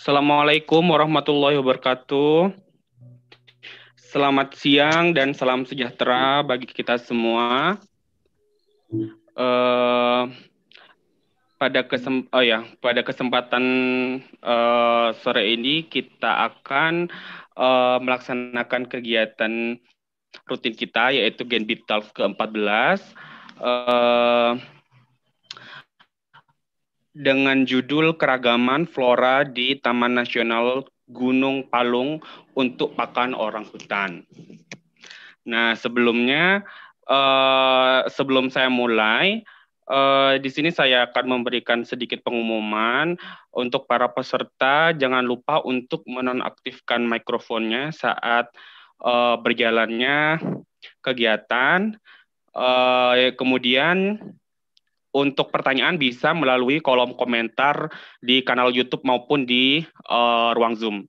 Assalamualaikum warahmatullahi wabarakatuh. Selamat siang dan salam sejahtera bagi kita semua. Eh, pada kesempatan sore ini kita akan melaksanakan kegiatan rutin kita yaitu Genbit Talks ke-14 dengan judul Keragaman Flora di Taman Nasional Gunung Palung untuk Pakan Orang Hutan. Nah, sebelum saya mulai, di sini saya akan memberikan sedikit pengumuman untuk para peserta. Jangan lupa untuk menonaktifkan mikrofonnya saat berjalannya kegiatan. Kemudian untuk pertanyaan bisa melalui kolom komentar di kanal YouTube maupun di ruang Zoom.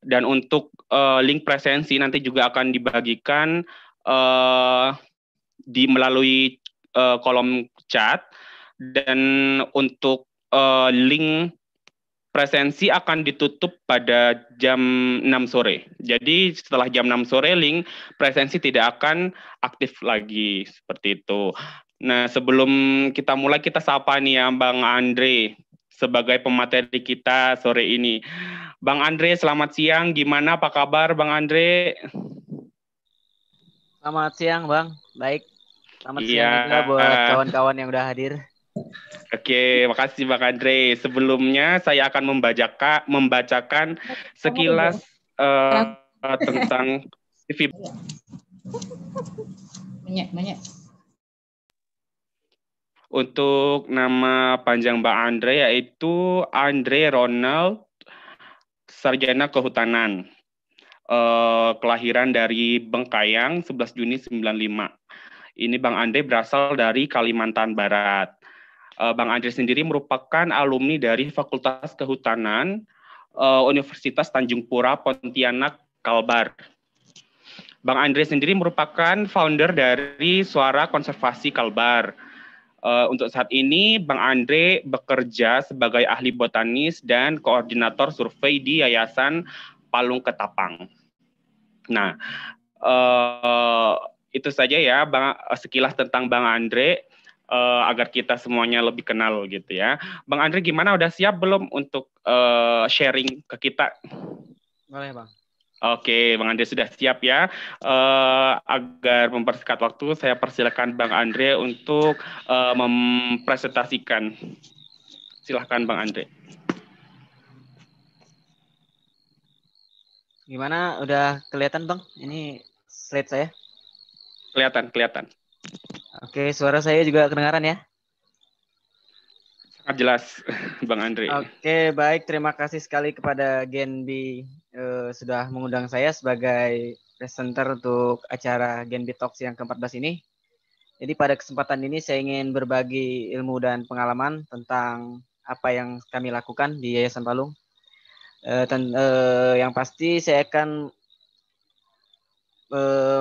Dan untuk link presensi nanti juga akan dibagikan melalui kolom chat, dan untuk link presensi akan ditutup pada jam 6 sore. Jadi setelah jam 6 sore link presensi tidak akan aktif lagi seperti itu. Nah, sebelum kita mulai, kita sapa nih ya Bang Andre sebagai pemateri kita sore ini. Bang Andre, selamat siang. Gimana, apa kabar Bang Andre? Selamat siang, Bang. Baik. Selamat Iya. siang juga buat kawan-kawan yang udah hadir. Oke, makasih Bang Andre. Sebelumnya saya akan membacakan sekilas tentang CV. Untuk nama panjang Bang Andre yaitu Andre Ronald, Sarjana Kehutanan. Kelahiran dari Bengkayang 11 Juni 95. Ini Bang Andre berasal dari Kalimantan Barat. Bang Andre sendiri merupakan alumni dari Fakultas Kehutanan Universitas Tanjung Pura Pontianak Kalbar. Bang Andre sendiri merupakan founder dari Suara Konservasi Kalbar. Untuk saat ini, Bang Andre bekerja sebagai ahli botanis dan koordinator survei di Yayasan Palung Ketapang. Nah, itu saja ya, sekilas tentang Bang Andre, agar kita semuanya lebih kenal gitu ya. Bang Andre, gimana? Udah siap belum untuk sharing ke kita? Boleh, Bang. Oke, Bang Andre sudah siap ya. Agar mempersingkat waktu, saya persilakan Bang Andre untuk mempresentasikan. Silahkan Bang Andre. Gimana? Udah kelihatan, Bang? Ini slide saya. Kelihatan. Oke, suara saya juga kedengaran ya? Sangat jelas, Bang Andre. Oke, baik. Terima kasih sekali kepada Genbi sudah mengundang saya sebagai presenter untuk acara Genbi Talks yang ke-14 ini. Jadi pada kesempatan ini saya ingin berbagi ilmu dan pengalaman tentang apa yang kami lakukan di Yayasan Palung. Yang pasti saya akan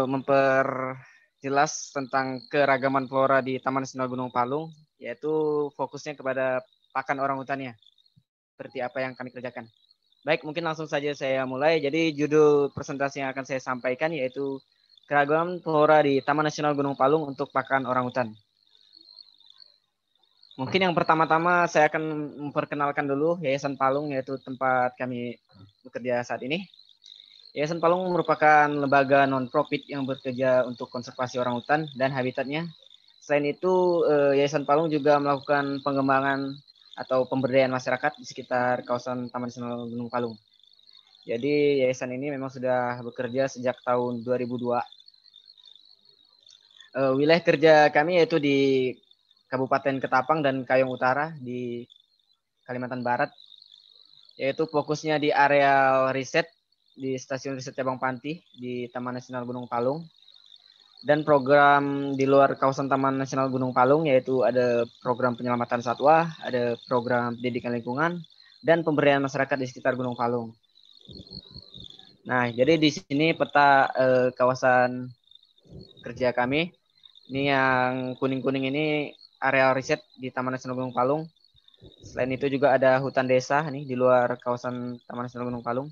memperjelas tentang keragaman flora di Taman Nasional Gunung Palung, yaitu fokusnya kepada pakan orang hutannya, seperti apa yang kami kerjakan. Baik, mungkin langsung saja saya mulai. Jadi judul presentasi yang akan saya sampaikan yaitu keragaman flora di Taman Nasional Gunung Palung untuk pakan orang hutan. Mungkin yang pertama-tama saya akan memperkenalkan dulu Yayasan Palung, yaitu tempat kami bekerja saat ini. Yayasan Palung merupakan lembaga non-profit yang bekerja untuk konservasi orang hutan dan habitatnya. Selain itu, Yayasan Palung juga melakukan pengembangan atau pemberdayaan masyarakat di sekitar kawasan Taman Nasional Gunung Palung. Jadi yayasan ini memang sudah bekerja sejak tahun 2002. Wilayah kerja kami yaitu di Kabupaten Ketapang dan Kayong Utara di Kalimantan Barat, yaitu fokusnya di areal riset di Stasiun Riset Cabang Panti di Taman Nasional Gunung Palung, dan program di luar kawasan Taman Nasional Gunung Palung, yaitu ada program penyelamatan satwa, ada program pendidikan lingkungan, dan pemberdayaan masyarakat di sekitar Gunung Palung. Nah, jadi di sini peta kawasan kerja kami. Ini yang kuning-kuning ini areal riset di Taman Nasional Gunung Palung. Selain itu juga ada hutan desa nih di luar kawasan Taman Nasional Gunung Palung.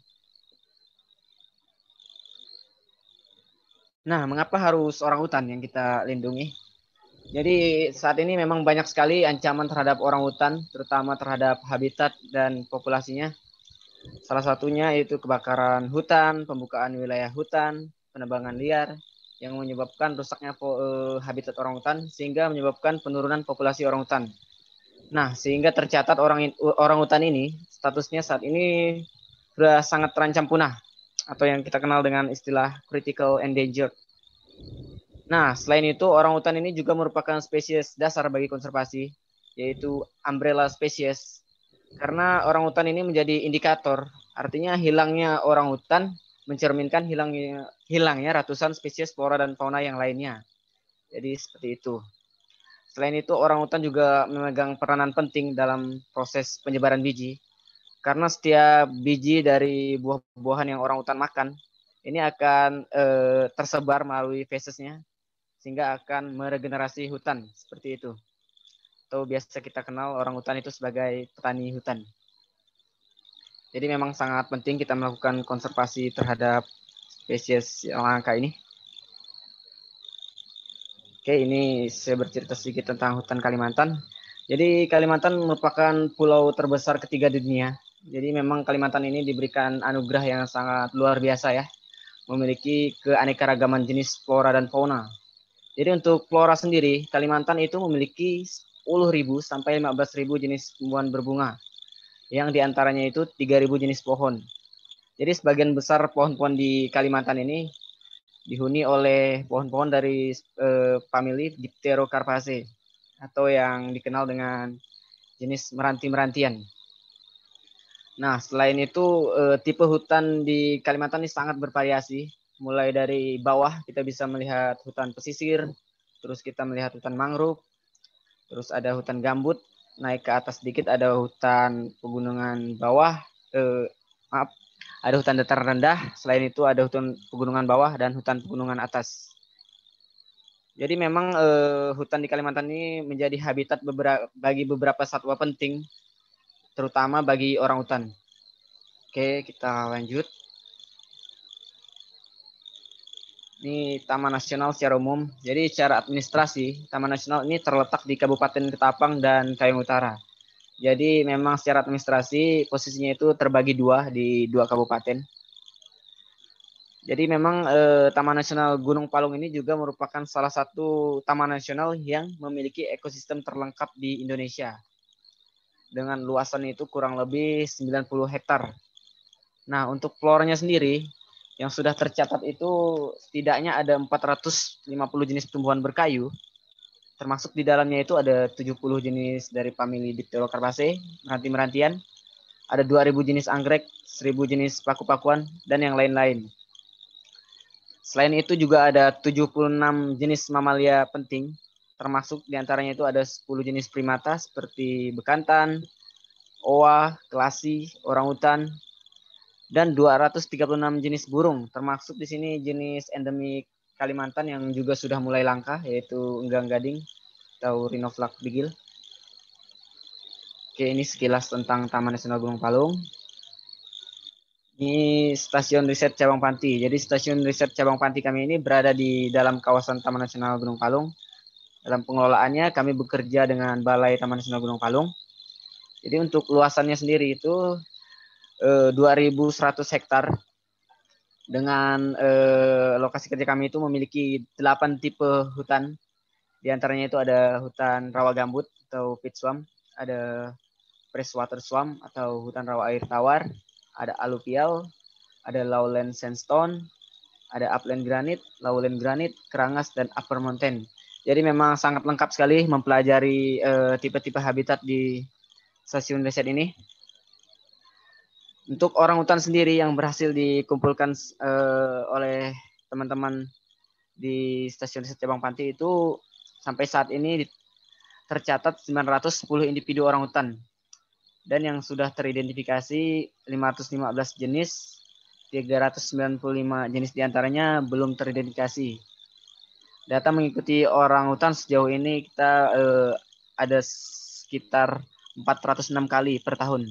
Nah, mengapa harus orang hutan yang kita lindungi? Jadi saat ini memang banyak sekali ancaman terhadap orang hutan, terutama terhadap habitat dan populasinya. Salah satunya yaitu kebakaran hutan, pembukaan wilayah hutan, penebangan liar, yang menyebabkan rusaknya habitat orang hutan, sehingga menyebabkan penurunan populasi orang hutan. Nah, sehingga tercatat orang hutan ini, statusnya saat ini sudah sangat terancam punah, atau yang kita kenal dengan istilah critical endangered. Nah, selain itu, orang hutan ini juga merupakan spesies dasar bagi konservasi, yaitu umbrella species. Karena orang hutan ini menjadi indikator, artinya hilangnya orang hutan mencerminkan hilangnya ratusan spesies flora dan fauna yang lainnya. Jadi seperti itu. Selain itu, orang hutan juga memegang peranan penting dalam proses penyebaran biji. Karena setiap biji dari buah-buahan yang orang hutan makan, ini akan tersebar melalui fesesnya, sehingga akan meregenerasi hutan, seperti itu. Atau biasa kita kenal orang hutan itu sebagai petani hutan. Jadi memang sangat penting kita melakukan konservasi terhadap spesies yang langka ini. Oke, ini saya bercerita sedikit tentang hutan Kalimantan. Jadi Kalimantan merupakan pulau terbesar ketiga di dunia. Jadi memang Kalimantan ini diberikan anugerah yang sangat luar biasa ya, memiliki keanekaragaman jenis flora dan fauna. Jadi untuk flora sendiri, Kalimantan itu memiliki 10.000 sampai 15.000 jenis tumbuhan berbunga, yang diantaranya itu 3.000 jenis pohon. Jadi sebagian besar pohon-pohon di Kalimantan ini dihuni oleh pohon-pohon dari famili Dipterocarpaceae atau yang dikenal dengan jenis meranti-merantian. Nah, selain itu tipe hutan di Kalimantan ini sangat bervariasi. Mulai dari bawah kita bisa melihat hutan pesisir, terus kita melihat hutan mangrove, terus ada hutan gambut, naik ke atas sedikit ada hutan pegunungan bawah, ada hutan dataran rendah, selain itu ada hutan pegunungan bawah dan hutan pegunungan atas. Jadi memang hutan di Kalimantan ini menjadi habitat bagi beberapa satwa penting, terutama bagi orang hutan. Oke, kita lanjut. Ini Taman Nasional secara umum. Jadi secara administrasi, Taman Nasional ini terletak di Kabupaten Ketapang dan Kayong Utara. Jadi memang secara administrasi posisinya itu terbagi dua di dua kabupaten. Jadi memang Taman Nasional Gunung Palung ini juga merupakan salah satu taman nasional yang memiliki ekosistem terlengkap di Indonesia. Dengan luasan itu kurang lebih 90 hektar. Nah, untuk floranya sendiri yang sudah tercatat itu setidaknya ada 450 jenis tumbuhan berkayu. Termasuk di dalamnya itu ada 70 jenis dari famili Dipterocarpaceae, meranti-merantian. Ada 2.000 jenis anggrek, 1.000 jenis paku-pakuan, dan yang lain-lain. Selain itu juga ada 76 jenis mamalia penting, termasuk diantaranya itu ada 10 jenis primata seperti bekantan, oa, kelasi, orangutan, dan 236 jenis burung, termasuk di sini jenis endemik Kalimantan yang juga sudah mulai langka, yaitu enggang gading atau Rhinoflak bigil. Oke, ini sekilas tentang Taman Nasional Gunung Palung. Ini stasiun riset Cabang Panti. Jadi stasiun riset Cabang Panti kami ini berada di dalam kawasan Taman Nasional Gunung Palung. Dalam pengelolaannya kami bekerja dengan Balai Taman Nasional Gunung Palung. Jadi untuk luasannya sendiri itu 2.100 hektar. Dengan lokasi kerja kami itu memiliki 8 tipe hutan. Di antaranya itu ada hutan rawa gambut atau peat swamp, ada freshwater swamp atau hutan rawa air tawar, ada alluvial, ada lowland sandstone, ada upland granite, lowland granite, kerangas, dan upper mountain. Jadi memang sangat lengkap sekali mempelajari tipe-tipe habitat di stasiun riset ini. Untuk orang hutan sendiri yang berhasil dikumpulkan oleh teman-teman di stasiun riset Cabang Panti itu sampai saat ini tercatat 910 individu orang hutan. Dan yang sudah teridentifikasi 515 jenis, 395 jenis diantaranya belum teridentifikasi. Data mengikuti orang hutan sejauh ini kita ada sekitar 406 kali per tahun.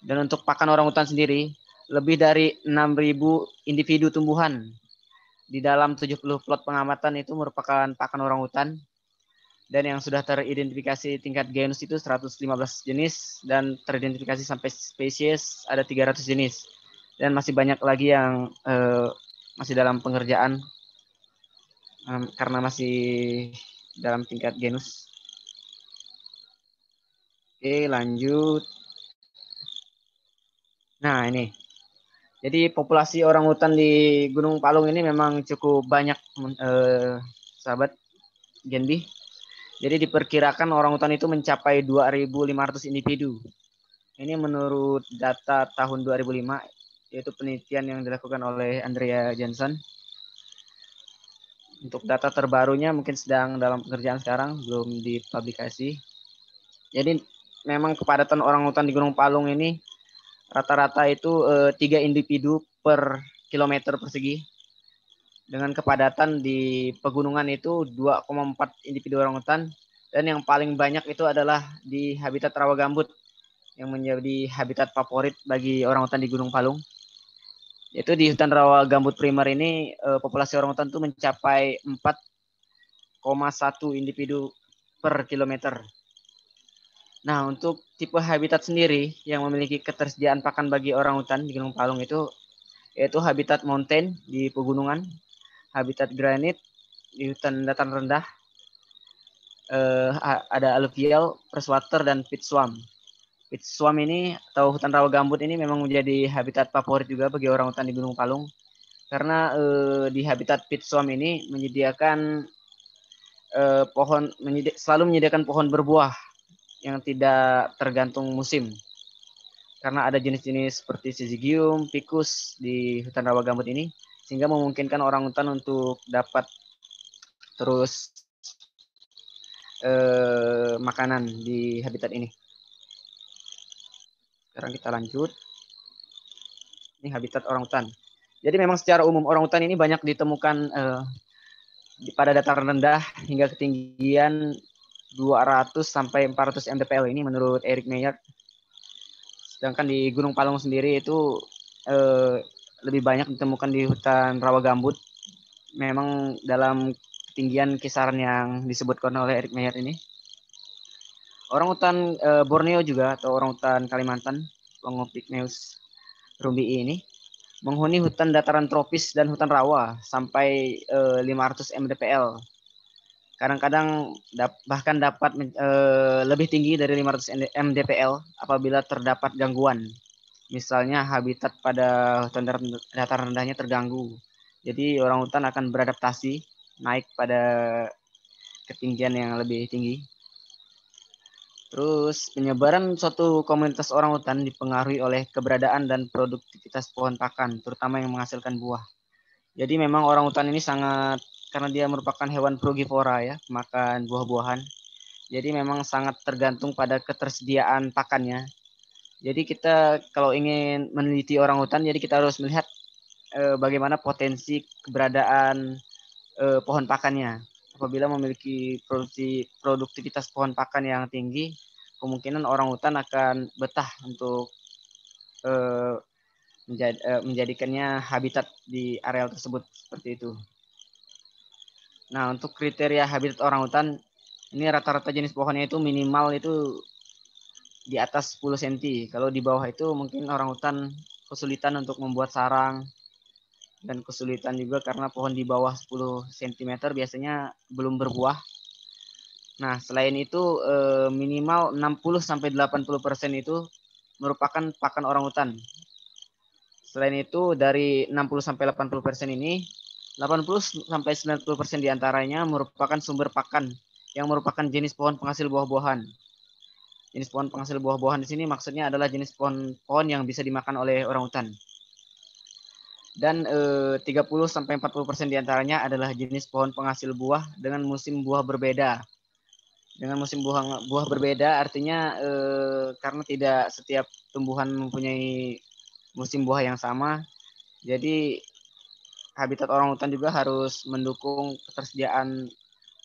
Dan untuk pakan orangutan sendiri, lebih dari 6.000 individu tumbuhan di dalam 70 plot pengamatan itu merupakan pakan orangutan. Dan yang sudah teridentifikasi tingkat genus itu 115 jenis dan teridentifikasi sampai spesies ada 300 jenis. Dan masih banyak lagi yang masih dalam pengerjaan karena masih dalam tingkat genus. Oke, lanjut. Nah, ini. Jadi populasi orangutan di Gunung Palung ini memang cukup banyak, sahabat Genbi. Jadi diperkirakan orangutan itu mencapai 2.500 individu. Ini menurut data tahun 2005, yaitu penelitian yang dilakukan oleh Andrea Johnson. Untuk data terbarunya mungkin sedang dalam pengerjaan sekarang, belum dipublikasi. Jadi memang kepadatan orangutan di Gunung Palung ini rata-rata itu 3 individu per kilometer persegi. Dengan kepadatan di pegunungan itu 2,4 individu orangutan. Dan yang paling banyak itu adalah di habitat rawa gambut yang menjadi habitat favorit bagi orangutan di Gunung Palung. Yaitu di hutan rawa gambut primer ini populasi orangutan itu mencapai 4,1 individu per kilometer. Nah, untuk tipe habitat sendiri yang memiliki ketersediaan pakan bagi orangutan di Gunung Palung itu yaitu habitat mountain di pegunungan, habitat granit di hutan dataran rendah, ada alluvial, freshwater, dan pit swamp. Pit swamp ini atau hutan rawa gambut ini memang menjadi habitat favorit juga bagi orangutan di Gunung Palung karena di habitat pit swamp ini menyediakan selalu menyediakan pohon berbuah yang tidak tergantung musim. Karena ada jenis-jenis seperti Syzygium, Ficus di hutan rawa gambut ini sehingga memungkinkan orangutan untuk dapat terus makanan di habitat ini. Sekarang kita lanjut. Ini habitat orangutan. Jadi memang secara umum orangutan ini banyak ditemukan pada dataran rendah hingga ketinggian 200 sampai 400 mdpl ini menurut Eric Meyer. Sedangkan di Gunung Palung sendiri itu lebih banyak ditemukan di hutan rawa gambut. Memang dalam ketinggian kisaran yang disebutkan oleh Eric Meyer ini. Orangutan Borneo juga atau orangutan Kalimantan, Longopicneus rumbii ini menghuni hutan dataran tropis dan hutan rawa sampai 500 mdpl. Kadang-kadang bahkan dapat lebih tinggi dari 500 mdpl apabila terdapat gangguan. Misalnya habitat pada hutan dataran rendahnya terganggu. Jadi orangutan akan beradaptasi naik pada ketinggian yang lebih tinggi. Terus penyebaran suatu komunitas orangutan dipengaruhi oleh keberadaan dan produktivitas pohon pakan, terutama yang menghasilkan buah. Jadi memang orangutan ini sangat, karena dia merupakan hewan frugivora ya, makan buah-buahan. Jadi memang sangat tergantung pada ketersediaan pakannya. Jadi kita kalau ingin meneliti orangutan, jadi kita harus melihat bagaimana potensi keberadaan pohon pakannya. Apabila memiliki produktivitas pohon pakan yang tinggi, kemungkinan orangutan akan betah untuk menjadikannya habitat di areal tersebut seperti itu. Nah, untuk kriteria habitat orangutan, ini rata-rata jenis pohonnya itu minimal itu di atas 10 cm. Kalau di bawah itu mungkin orangutan kesulitan untuk membuat sarang dan kesulitan juga karena pohon di bawah 10 cm biasanya belum berbuah. Nah, selain itu minimal 60 sampai 80% itu merupakan pakan orangutan. Selain itu dari 60 sampai 80% ini 80 sampai 90% diantaranya merupakan sumber pakan yang merupakan jenis pohon penghasil buah-buahan. Jenis pohon penghasil buah-buahan di sini maksudnya adalah jenis pohon yang bisa dimakan oleh orangutan. Dan 30 sampai 40% diantaranya adalah jenis pohon penghasil buah dengan musim buah berbeda. Dengan musim buah berbeda artinya karena tidak setiap tumbuhan mempunyai musim buah yang sama. Jadi habitat orangutan juga harus mendukung ketersediaan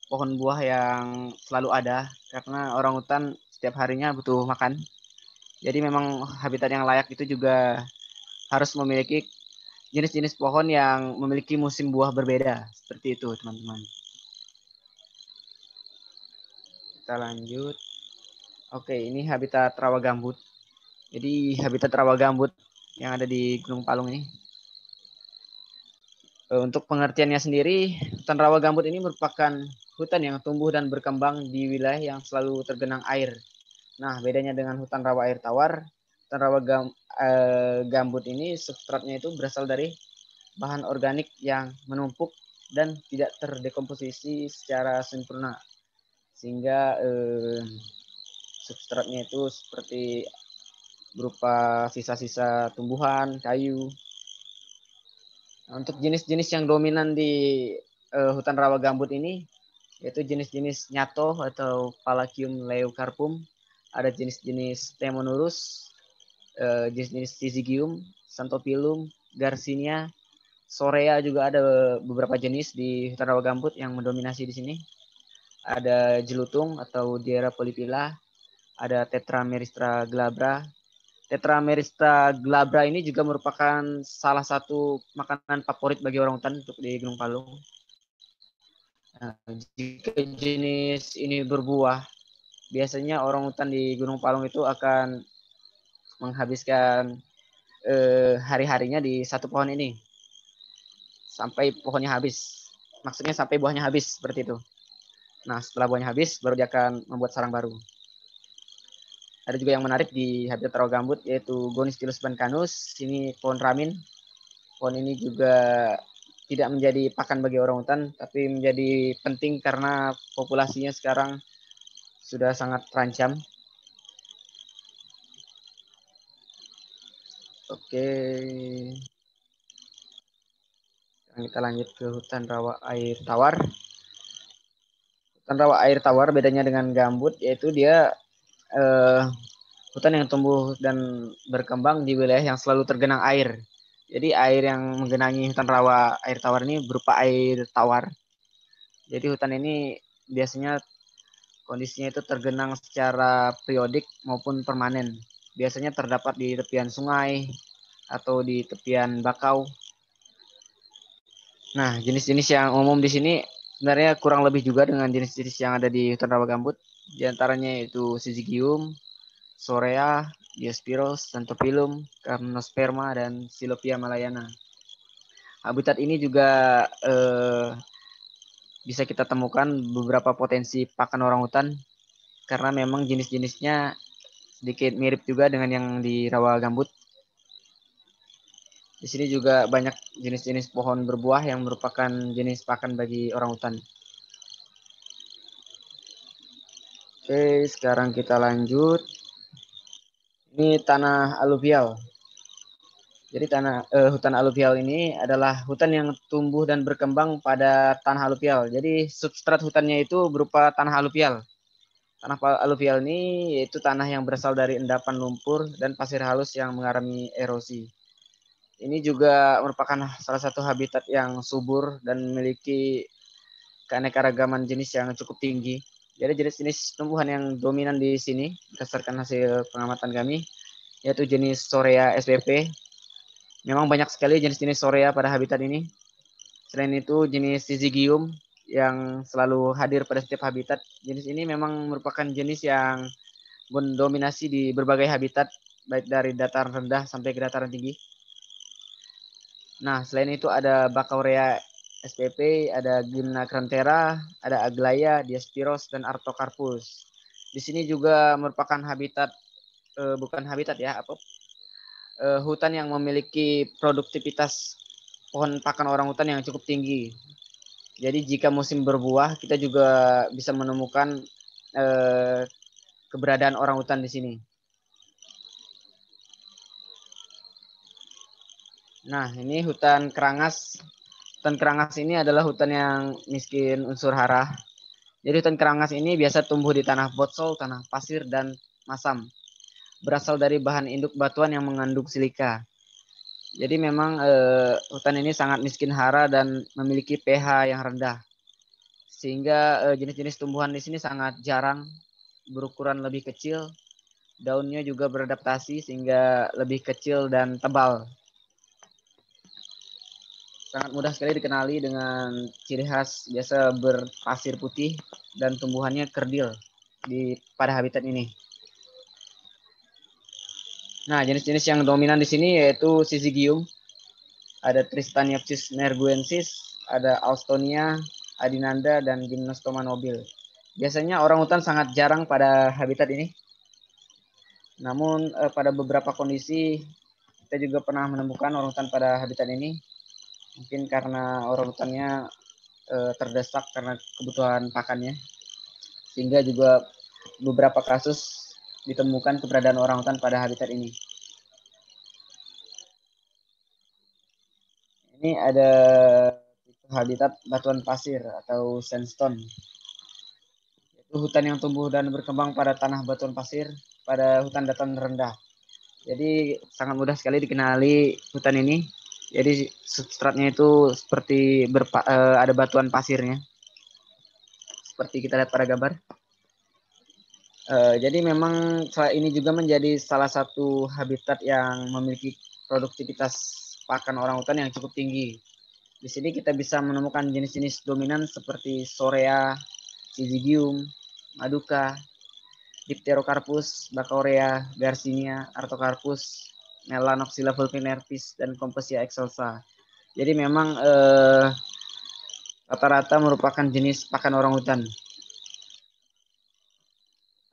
pohon buah yang selalu ada karena orangutan setiap harinya butuh makan. Jadi memang habitat yang layak itu juga harus memiliki jenis-jenis pohon yang memiliki musim buah berbeda. Seperti itu, teman-teman. Kita lanjut. Oke, ini habitat rawa gambut. Jadi habitat rawa gambut yang ada di Gunung Palung ini. Untuk pengertiannya sendiri, hutan rawa gambut ini merupakan hutan yang tumbuh dan berkembang di wilayah yang selalu tergenang air. Nah, bedanya dengan hutan rawa air tawar, hutan rawa gambut ini substratnya itu berasal dari bahan organik yang menumpuk dan tidak terdekomposisi secara sempurna. Sehingga substratnya itu seperti berupa sisa-sisa tumbuhan, kayu. Nah, untuk jenis-jenis yang dominan di hutan rawa gambut ini yaitu jenis-jenis nyato atau Palacium leucarpum, ada jenis-jenis Temonurus, jenis-jenis Syzygium, Xanthophyllum, Garcinia, Sorea juga ada beberapa jenis di hutan rawa gambut yang mendominasi di sini. Ada jelutung atau Diera polyphylla, ada Tetrameristra glabra. Tetrameristra glabra ini juga merupakan salah satu makanan favorit bagi orang hutan untuk di Gunung Palung. Nah, jika jenis ini berbuah, biasanya orang hutan di Gunung Palung itu akan menghabiskan hari-harinya di satu pohon ini sampai pohonnya habis. Maksudnya sampai buahnya habis seperti itu. Nah, setelah buahnya habis, baru dia akan membuat sarang baru. Ada juga yang menarik di habitat rawa gambut yaitu Gonistylus bancanus. Ini pohon ramin. Pohon ini juga tidak menjadi pakan bagi orang hutan, tapi menjadi penting karena populasinya sekarang sudah sangat terancam. Oke, kita lanjut ke hutan rawa air tawar. Hutan rawa air tawar bedanya dengan gambut yaitu dia hutan yang tumbuh dan berkembang di wilayah yang selalu tergenang air. Jadi air yang menggenangi hutan rawa air tawar ini berupa air tawar. Jadi hutan ini biasanya kondisinya itu tergenang secara periodik maupun permanen. Biasanya terdapat di tepian sungai atau di tepian bakau. Nah, jenis-jenis yang umum di sini sebenarnya kurang lebih juga dengan jenis-jenis yang ada di hutan rawa gambut. Di antaranya itu Syzygium, Sorea, Diospyros, Xanthophyllum, Carnosperma, dan Silopia malayana. Habitat ini juga bisa kita temukan beberapa potensi pakan orang hutan karena memang jenis-jenisnya sedikit mirip juga dengan yang di rawa gambut. Di sini juga banyak jenis-jenis pohon berbuah yang merupakan jenis pakan bagi orang hutan. Oke, sekarang kita lanjut. Ini tanah aluvial. Jadi hutan aluvial ini adalah hutan yang tumbuh dan berkembang pada tanah aluvial. Jadi substrat hutannya itu berupa tanah aluvial. Tanah aluvial ini yaitu tanah yang berasal dari endapan lumpur dan pasir halus yang mengalami erosi. Ini juga merupakan salah satu habitat yang subur dan memiliki keanekaragaman jenis yang cukup tinggi. Jadi jenis-jenis tumbuhan yang dominan di sini berdasarkan hasil pengamatan kami yaitu jenis Sorea spp. Memang banyak sekali jenis-jenis Sorea pada habitat ini. Selain itu jenis Syzygium yang selalu hadir pada setiap habitat. Jenis ini memang merupakan jenis yang mendominasi di berbagai habitat baik dari dataran rendah sampai ke dataran tinggi. Nah, selain itu ada Bacaurea spp, ada Gymnacranthera, ada Aglaya, Diospyros, dan Artocarpus. Di sini juga merupakan habitat bukan habitat ya, hutan yang memiliki produktivitas pohon pakan orang hutan yang cukup tinggi. Jadi jika musim berbuah, kita juga bisa menemukan keberadaan orang hutan di sini. Nah, ini hutan kerangas. Hutan kerangas ini adalah hutan yang miskin unsur hara. Jadi hutan kerangas ini biasa tumbuh di tanah botsol, tanah pasir, dan masam. Berasal dari bahan induk batuan yang mengandung silika. Jadi memang hutan ini sangat miskin hara dan memiliki pH yang rendah. Sehingga jenis-jenis tumbuhan di sini sangat jarang berukuran lebih kecil, daunnya juga beradaptasi sehingga lebih kecil dan tebal. Sangat mudah sekali dikenali dengan ciri khas biasa berpasir putih dan tumbuhannya kerdil pada habitat ini. Nah, jenis-jenis yang dominan di sini yaitu Syzygium, ada Tristaniopsis nerguensis, ada Alstonia, Adinanda, dan Gymnostoma nobil. Biasanya orangutan sangat jarang pada habitat ini. Namun pada beberapa kondisi kita juga pernah menemukan orangutan pada habitat ini. Mungkin karena orangutannya terdesak karena kebutuhan pakannya. Sehingga juga beberapa kasus ditemukan keberadaan orangutan pada habitat ini. Ini ada habitat batuan pasir atau sandstone. Itu hutan yang tumbuh dan berkembang pada tanah batuan pasir pada hutan dataran rendah. Jadi sangat mudah sekali dikenali hutan ini. Jadi substratnya itu seperti ada batuan pasirnya. Seperti kita lihat pada gambar. Jadi memang ini juga menjadi salah satu habitat yang memiliki produktivitas pakan orangutan yang cukup tinggi. Di sini kita bisa menemukan jenis-jenis dominan seperti Sorea, Syzygium, Maduka, Dipterocarpus, Bacorea, Garcinia, Artocarpus, Melanoxyla vulpinervis, dan Compesia excelsa. Jadi memang rata-rata merupakan jenis pakan orangutan.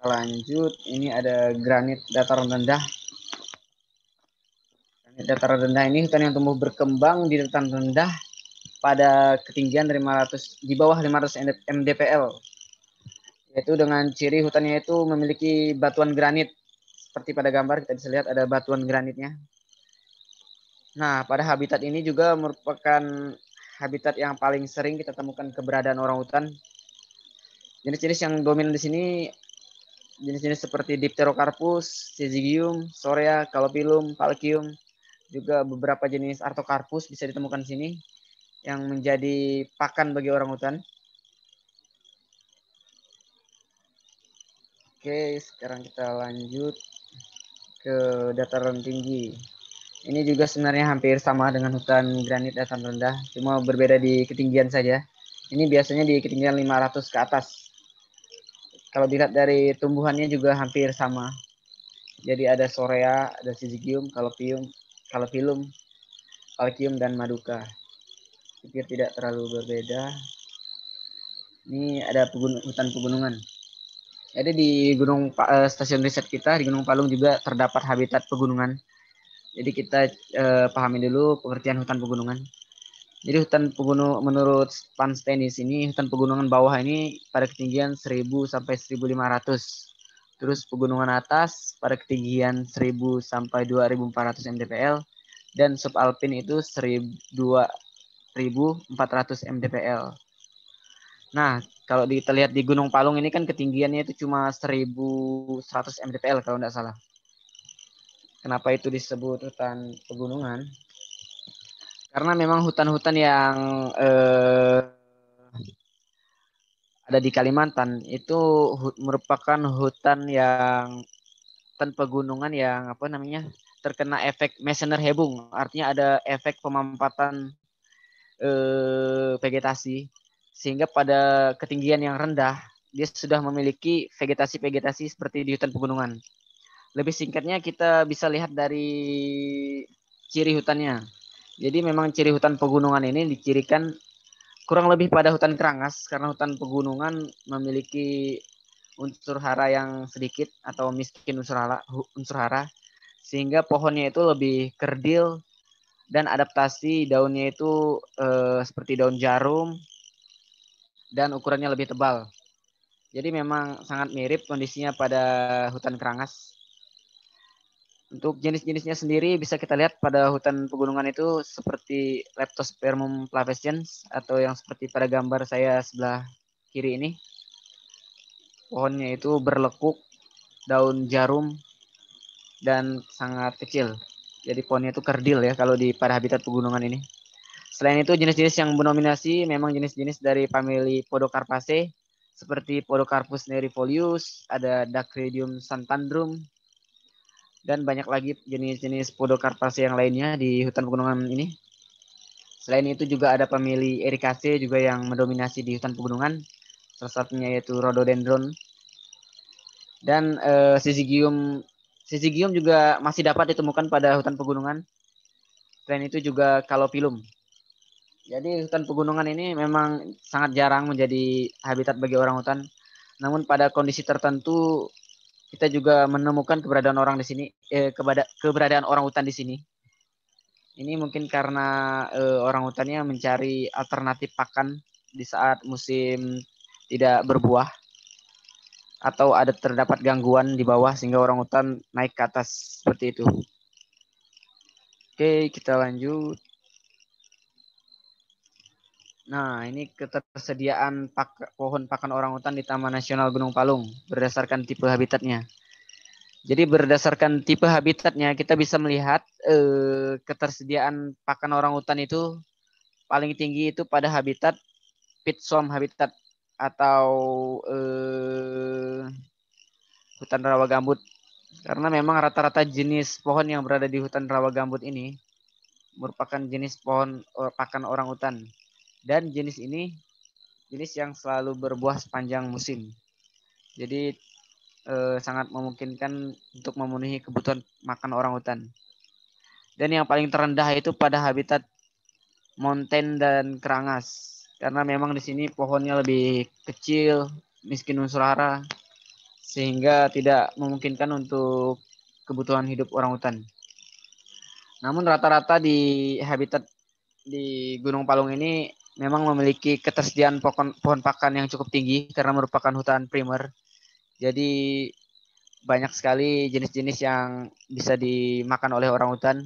Lanjut, ini ada granit dataran rendah. Granit dataran rendah ini hutan yang tumbuh berkembang di dataran rendah pada ketinggian 500 di bawah 500 mdpl. Yaitu dengan ciri hutannya itu memiliki batuan granit. Seperti pada gambar kita bisa lihat ada batuan granitnya. Nah, pada habitat ini juga merupakan habitat yang paling sering kita temukan keberadaan orangutan. Jenis-jenis yang dominan di sini jenis-jenis seperti Dipterocarpus, Syzygium, Sorea, Calopilum, Palkium, juga beberapa jenis Artocarpus bisa ditemukan di sini yang menjadi pakan bagi orangutan. Oke, sekarang kita lanjut ke dataran tinggi. Ini juga sebenarnya hampir sama dengan hutan granit dataran rendah, cuma berbeda di ketinggian saja. Ini biasanya di ketinggian 500 ke atas. Kalau dilihat dari tumbuhannya juga hampir sama. Jadi ada Sorea, ada Syzygium, Calopilum, Palkium, dan Maduka. Pikir tidak terlalu berbeda. Ini ada hutan pegunungan. Jadi di stasiun riset kita di Gunung Palung juga terdapat habitat pegunungan. Jadi kita pahami dulu pengertian hutan pegunungan. Jadi hutan pegunung menurut Pan Stenis ini hutan pegunungan bawah ini pada ketinggian 1000 sampai 1500. Terus pegunungan atas pada ketinggian 1000 sampai 2400 mdpl dan subalpin itu 2400 mdpl. Nah, kalau kita lihat di Gunung Palung ini kan ketinggiannya itu cuma 1100 mdpl kalau tidak salah. Kenapa itu disebut hutan pegunungan? Karena memang hutan-hutan yang ada di Kalimantan itu merupakan hutan pegunungan yang terkena efek Meissner Hebung, artinya ada efek pemampatan vegetasi sehingga pada ketinggian yang rendah dia sudah memiliki vegetasi seperti di hutan pegunungan. Lebih singkatnya kita bisa lihat dari ciri hutannya. Jadi memang ciri hutan pegunungan ini dicirikan kurang lebih pada hutan kerangas karena hutan pegunungan memiliki unsur hara yang sedikit atau miskin unsur hara sehingga pohonnya itu lebih kerdil dan adaptasi daunnya itu seperti daun jarum dan ukurannya lebih tebal. Jadi memang sangat mirip kondisinya pada hutan kerangas. Untuk jenis-jenisnya sendiri bisa kita lihat pada hutan pegunungan itu seperti Leptospermum flavescens atau yang seperti pada gambar saya sebelah kiri ini. Pohonnya itu berlekuk, daun jarum, dan sangat kecil. Jadi pohonnya itu kerdil ya kalau pada habitat pegunungan ini. Selain itu jenis-jenis yang mendominasi memang jenis-jenis dari famili Podocarpaceae seperti Podocarpus nerifolius, ada Dacrydium santandrum, dan banyak lagi jenis-jenis Podocarpaceae yang lainnya di hutan pegunungan ini. Selain itu juga ada famili Ericaceae juga yang mendominasi di hutan pegunungan. Salah satunya yaitu Rhododendron. Dan Syzygium juga masih dapat ditemukan pada hutan pegunungan. Selain itu juga Calophyllum. Jadi hutan pegunungan ini memang sangat jarang menjadi habitat bagi orang hutan. Namun pada kondisi tertentu kita juga menemukan keberadaan orang di sini, keberadaan orang hutan di sini. Ini mungkin karena orang hutannya mencari alternatif pakan di saat musim tidak berbuah atau ada terdapat gangguan di bawah sehingga orang hutan naik ke atas seperti itu. Oke, kita lanjut. Nah, ini ketersediaan pohon pakan orang hutan di Taman Nasional Gunung Palung berdasarkan tipe habitatnya. Jadi berdasarkan tipe habitatnya kita bisa melihat ketersediaan pakan orang hutan itu paling tinggi itu pada habitat pit swamp habitat atau hutan rawa gambut. Karena memang rata-rata jenis pohon yang berada di hutan rawa gambut ini merupakan jenis pohon pakan orang hutan. Dan jenis ini jenis yang selalu berbuah sepanjang musim. Jadi sangat memungkinkan untuk memenuhi kebutuhan makan orang hutan. Dan yang paling terendah itu pada habitat mountain dan kerangas. Karena memang di sini pohonnya lebih kecil, miskin unsur hara, sehingga tidak memungkinkan untuk kebutuhan hidup orang hutan. Namun rata-rata di habitat di Gunung Palung ini memang memiliki ketersediaan pohon pakan yang cukup tinggi karena merupakan hutan primer. Jadi banyak sekali jenis-jenis yang bisa dimakan oleh orang hutan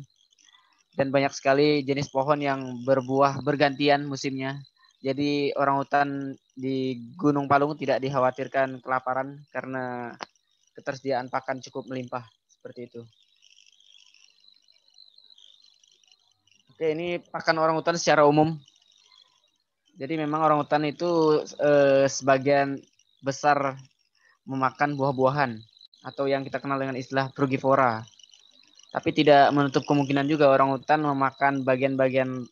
dan banyak sekali jenis pohon yang berbuah bergantian musimnya. Jadi orang hutan di Gunung Palung tidak dikhawatirkan kelaparan karena ketersediaan pakan cukup melimpah seperti itu. Oke, ini pakan orang hutan secara umum. Jadi memang orang hutan itu sebagian besar memakan buah-buahan atau yang kita kenal dengan istilah frugivora. Tapi tidak menutup kemungkinan juga orang hutan memakan bagian-bagian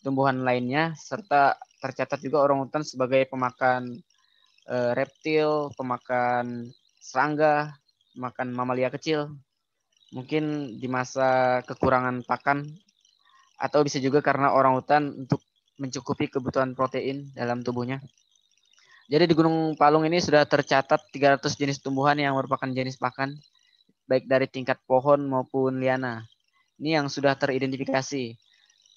tumbuhan lainnya, serta tercatat juga orang hutan sebagai pemakan reptil, pemakan serangga, pemakan mamalia kecil. Mungkin di masa kekurangan pakan atau bisa juga karena orang hutan untuk mencukupi kebutuhan protein dalam tubuhnya. Jadi di Gunung Palung ini sudah tercatat 300 jenis tumbuhan yang merupakan jenis pakan, baik dari tingkat pohon maupun liana. Ini yang sudah teridentifikasi.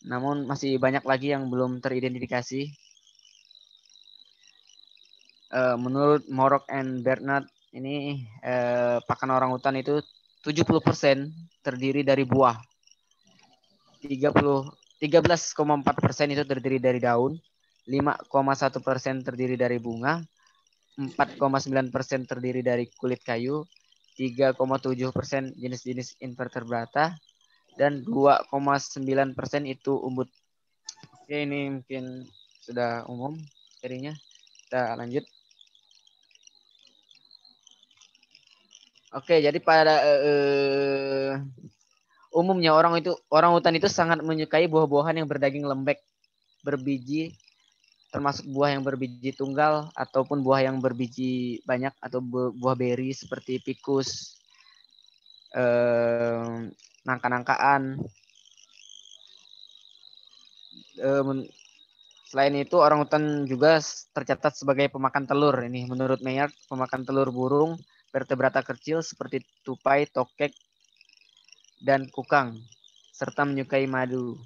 Namun masih banyak lagi yang belum teridentifikasi. Menurut Morok and Bernard, ini pakan orang hutan itu 70% terdiri dari buah. 13,4% itu terdiri dari daun, 5,1% terdiri dari bunga, 4,9% terdiri dari kulit kayu, 3,7% jenis-jenis invertebrata, dan 2,9% itu umbut. Oke, ini mungkin sudah umum materinya. Kita lanjut. Oke, jadi pada umumnya orang hutan itu sangat menyukai buah-buahan yang berdaging lembek, berbiji, termasuk buah yang berbiji tunggal ataupun buah yang berbiji banyak atau buah beri seperti pikus, nangka-nangkaan. Selain itu orang hutan juga tercatat sebagai pemakan telur. Ini menurut Maynard, pemakan telur burung, vertebrata kecil seperti tupai, tokek, dan kukang, serta menyukai madu.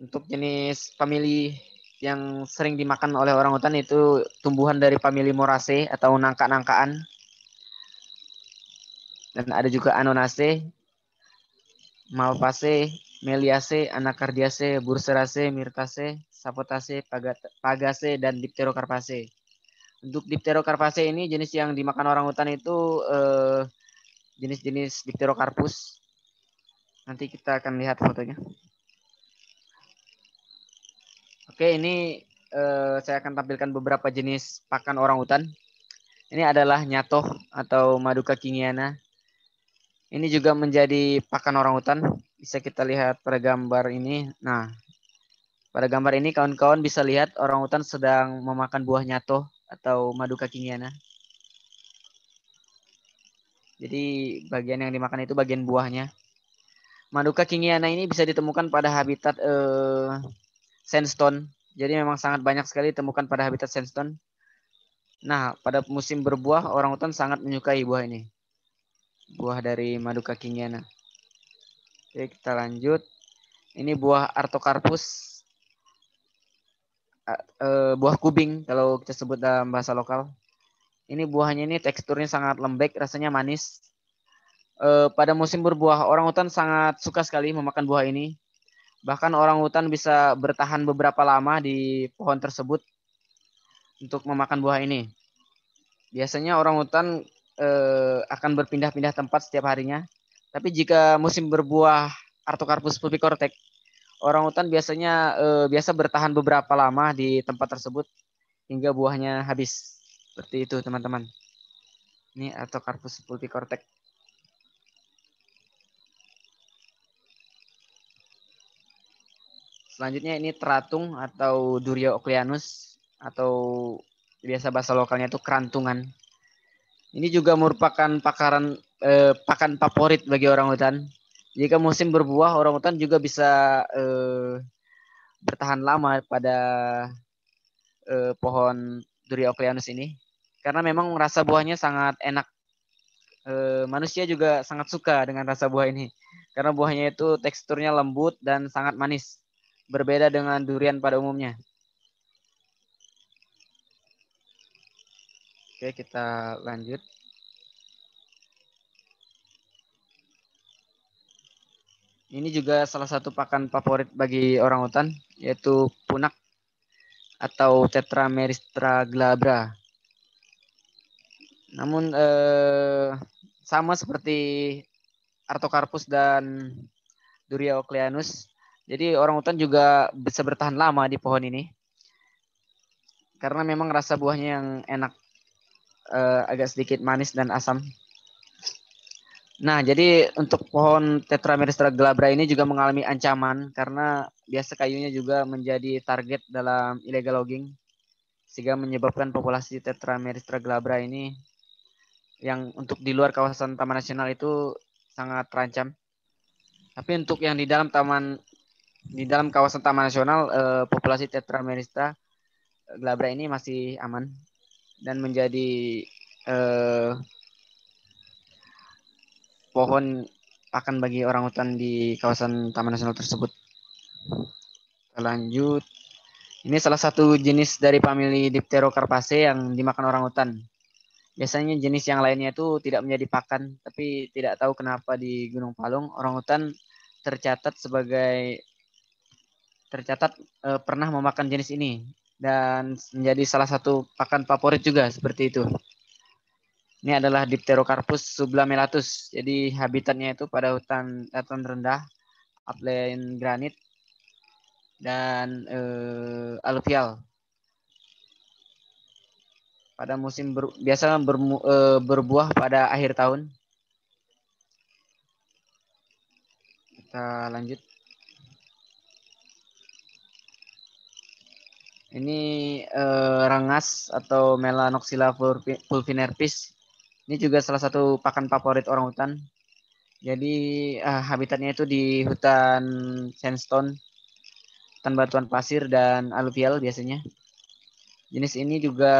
Untuk jenis famili yang sering dimakan oleh orang hutan itu tumbuhan dari famili Moraceae atau nangka-nangkaan. Dan ada juga Anonaceae, Malvaceae, Meliaceae, Anacardiaceae, Burseraceae, Myrtaceae, Sapotaceae, Pagaceae, dan Dipterocarpaceae. Untuk Dipterocarpaceae ini jenis yang dimakan orang hutan itu jenis-jenis Dipterocarpus. Nanti kita akan lihat fotonya. Oke, ini saya akan tampilkan beberapa jenis pakan orangutan. Ini adalah nyatoh atau Maduka kingiana. Ini juga menjadi pakan orangutan. Bisa kita lihat pada gambar ini. Nah, pada gambar ini kawan-kawan bisa lihat orangutan sedang memakan buah nyatoh atau Maduka kingiana. Jadi bagian yang dimakan itu bagian buahnya. Maduka kingiana ini bisa ditemukan pada habitat sandstone. Jadi memang sangat banyak sekali ditemukan pada habitat sandstone. Nah, pada musim berbuah, orangutan sangat menyukai buah ini. Buah dari Maduka kingiana. Oke, kita lanjut. Ini buah Artocarpus. Buah kubing kalau kita sebut dalam bahasa lokal. Ini buahnya ini teksturnya sangat lembek, rasanya manis. Pada musim berbuah, orangutan sangat suka sekali memakan buah ini. Bahkan orangutan bisa bertahan beberapa lama di pohon tersebut untuk memakan buah ini. Biasanya orangutan akan berpindah-pindah tempat setiap harinya. Tapi jika musim berbuah Artocarpus pubicortex, orangutan biasanya biasa bertahan beberapa lama di tempat tersebut hingga buahnya habis. Seperti itu, teman-teman. Ini Artocarpus pubicortex. Selanjutnya ini teratung atau Duria oceanus atau biasa bahasa lokalnya itu kerantungan. Ini juga merupakan pakan favorit bagi orangutan. Jika musim berbuah, orangutan juga bisa bertahan lama pada pohon Duria oceanus ini karena memang rasa buahnya sangat enak. Manusia juga sangat suka dengan rasa buah ini karena buahnya itu teksturnya lembut dan sangat manis, berbeda dengan durian pada umumnya. Oke, kita lanjut. Ini juga salah satu pakan favorit bagi orangutan, yaitu punak atau Tetrameristra glabra. Namun sama seperti Artocarpus dan Duria oceanus, jadi orangutan juga bisa bertahan lama di pohon ini karena memang rasa buahnya yang enak, agak sedikit manis dan asam. Nah, jadi untuk pohon Tetrameristra glabra ini juga mengalami ancaman karena biasa kayunya juga menjadi target dalam illegal logging sehingga menyebabkan populasi Tetrameristra glabra ini yang untuk di luar kawasan Taman Nasional itu sangat terancam. Tapi untuk yang di dalam kawasan Taman Nasional, populasi Tetrameristra glabra ini masih aman dan menjadi pohon pakan bagi orangutan di kawasan Taman Nasional tersebut. Kita lanjut. Ini salah satu jenis dari famili Dipterocarpaceae yang dimakan orangutan. Biasanya jenis yang lainnya itu tidak menjadi pakan, tapi tidak tahu kenapa di Gunung Palung orangutan tercatat pernah memakan jenis ini dan menjadi salah satu pakan favorit juga seperti itu. Ini adalah Dipterocarpus sublamelatus. Jadi habitatnya itu pada hutan dataran rendah, upland granit dan aluvial. Pada musim biasa berbuah pada akhir tahun. Kita lanjut. Ini rangas atau Melanoxyla fulvinerpis. Ini juga salah satu pakan favorit orangutan. Jadi habitatnya itu di hutan sandstone, hutan batuan pasir dan aluvial biasanya. Jenis ini juga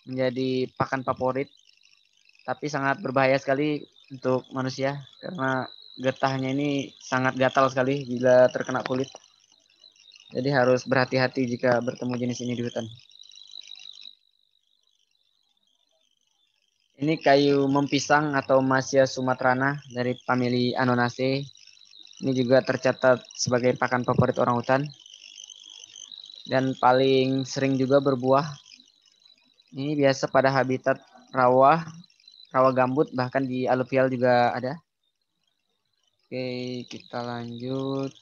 menjadi pakan favorit, tapi sangat berbahaya sekali untuk manusia karena getahnya ini sangat gatal sekali bila terkena kulit. Jadi harus berhati-hati jika bertemu jenis ini di hutan. Ini kayu mempisang atau Massia sumatrana dari famili Anonaceae. Ini juga tercatat sebagai pakan favorit orangutan. Dan paling sering juga berbuah. Ini biasa pada habitat rawa gambut, bahkan di aluvial juga ada. Oke, kita lanjut.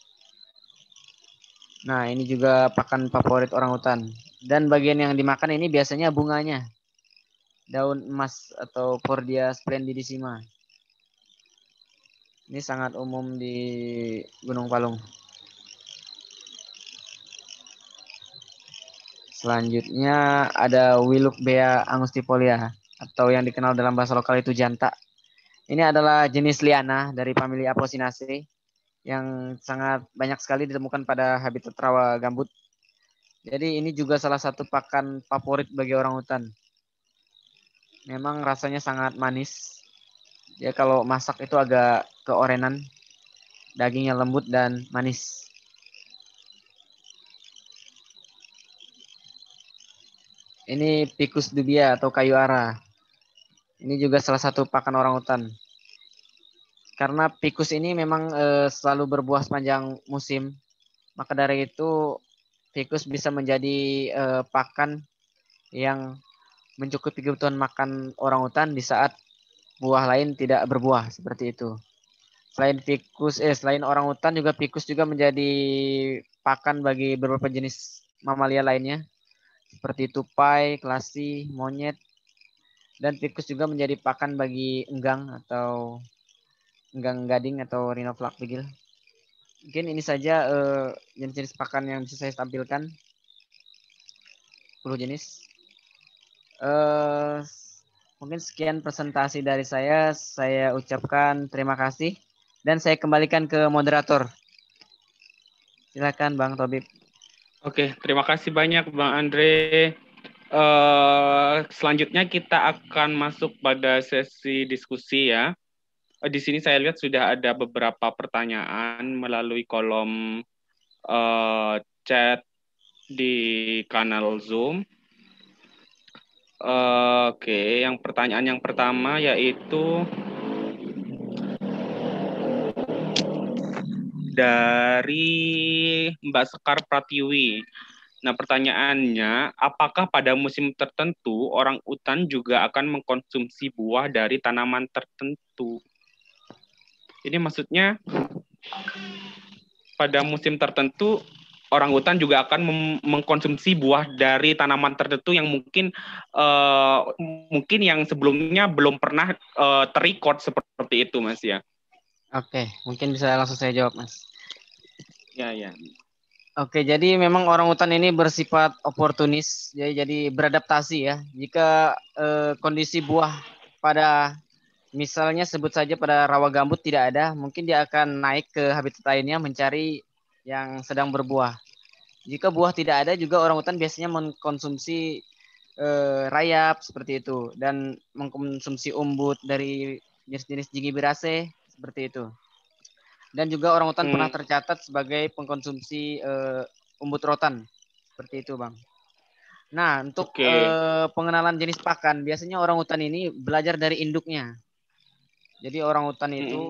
Nah, ini juga pakan favorit orangutan. Dan bagian yang dimakan ini biasanya bunganya. Daun emas atau Fordia splendidissima. Ini sangat umum di Gunung Palung. Selanjutnya ada Wiluk bea angustifolia atau yang dikenal dalam bahasa lokal itu janta. Ini adalah jenis liana dari famili Apocynaceae yang sangat banyak sekali ditemukan pada habitat rawa gambut. Jadi ini juga salah satu pakan favorit bagi orang hutan. Memang rasanya sangat manis. Ya kalau masak itu agak keorenan, dagingnya lembut dan manis. Ini Ficus dubia atau kayu ara. Ini juga salah satu pakan orang hutan. Karena Ficus ini memang selalu berbuah sepanjang musim, maka dari itu Ficus bisa menjadi pakan yang mencukupi kebutuhan makan orang hutan di saat buah lain tidak berbuah seperti itu. Selain orang hutan juga Ficus juga menjadi pakan bagi beberapa jenis mamalia lainnya seperti tupai, kelasi, monyet, dan Ficus juga menjadi pakan bagi enggang atau enggang gading atau rhinoflak bigil. Mungkin ini saja jenis-jenis pakan yang bisa saya tampilkan. 10 jenis. Mungkin sekian presentasi dari saya. Saya ucapkan terima kasih. Dan saya kembalikan ke moderator. Silakan Bang Tobib. Oke, terima kasih banyak Bang Andre. Selanjutnya kita akan masuk pada sesi diskusi ya. Di sini saya lihat sudah ada beberapa pertanyaan melalui kolom chat di kanal Zoom. Oke, pertanyaan yang pertama yaitu dari Mbak Sekar Pratiwi. Nah, pertanyaannya, apakah pada musim tertentu orang utan juga akan mengkonsumsi buah dari tanaman tertentu? Ini maksudnya pada musim tertentu orang utan juga akan mengkonsumsi buah dari tanaman tertentu yang mungkin yang sebelumnya belum pernah terrecord seperti itu, Mas ya. Oke, mungkin bisa langsung saya jawab, Mas. Ya, ya. Oke, jadi memang orang hutan ini bersifat oportunis, jadi beradaptasi ya. Jika kondisi buah pada misalnya sebut saja pada rawa gambut tidak ada, mungkin dia akan naik ke habitat lainnya mencari yang sedang berbuah. Jika buah tidak ada juga orang hutan biasanya mengkonsumsi rayap seperti itu dan mengkonsumsi umbut dari jenis-jenis Zingiberaceae seperti itu. Dan juga orang hutan pernah tercatat sebagai pengkonsumsi umbut rotan. Seperti itu, Bang. Nah, untuk pengenalan jenis pakan, biasanya orang hutan ini belajar dari induknya. Jadi orang hutan itu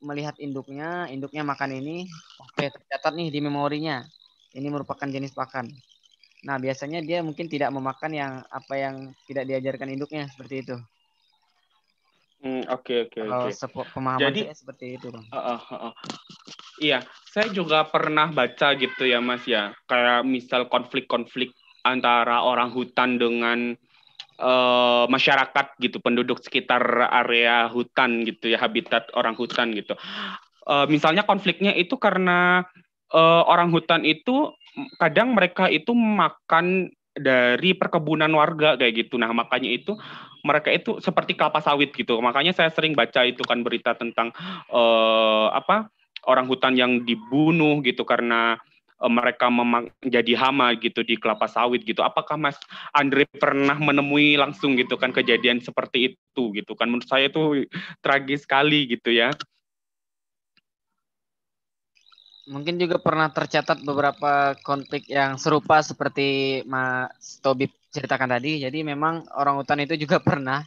melihat induknya makan ini, oke, tercatat nih di memorinya. Ini merupakan jenis pakan. Nah, biasanya dia mungkin tidak memakan apa yang tidak diajarkan induknya, seperti itu. Oke. Pemahaman Jadi, saya seperti itu, Bang. Iya, saya juga pernah baca gitu ya, Mas ya. Kayak misal konflik-konflik antara orang hutan dengan masyarakat gitu, penduduk sekitar area hutan gitu ya, habitat orang hutan gitu. Misalnya konfliknya itu karena orang hutan itu kadang mereka itu makan dari perkebunan warga kayak gitu. Nah, makanya itu mereka itu seperti kelapa sawit gitu. Makanya saya sering baca itu kan berita tentang orang hutan yang dibunuh gitu karena mereka menjadi hama gitu di kelapa sawit gitu. Apakah Mas Andre pernah menemui langsung gitu kan kejadian seperti itu gitu kan? Menurut saya itu tragis sekali gitu ya. Mungkin juga pernah tercatat beberapa konflik yang serupa seperti Mas Tobib ceritakan tadi. Jadi memang orang hutan itu juga pernah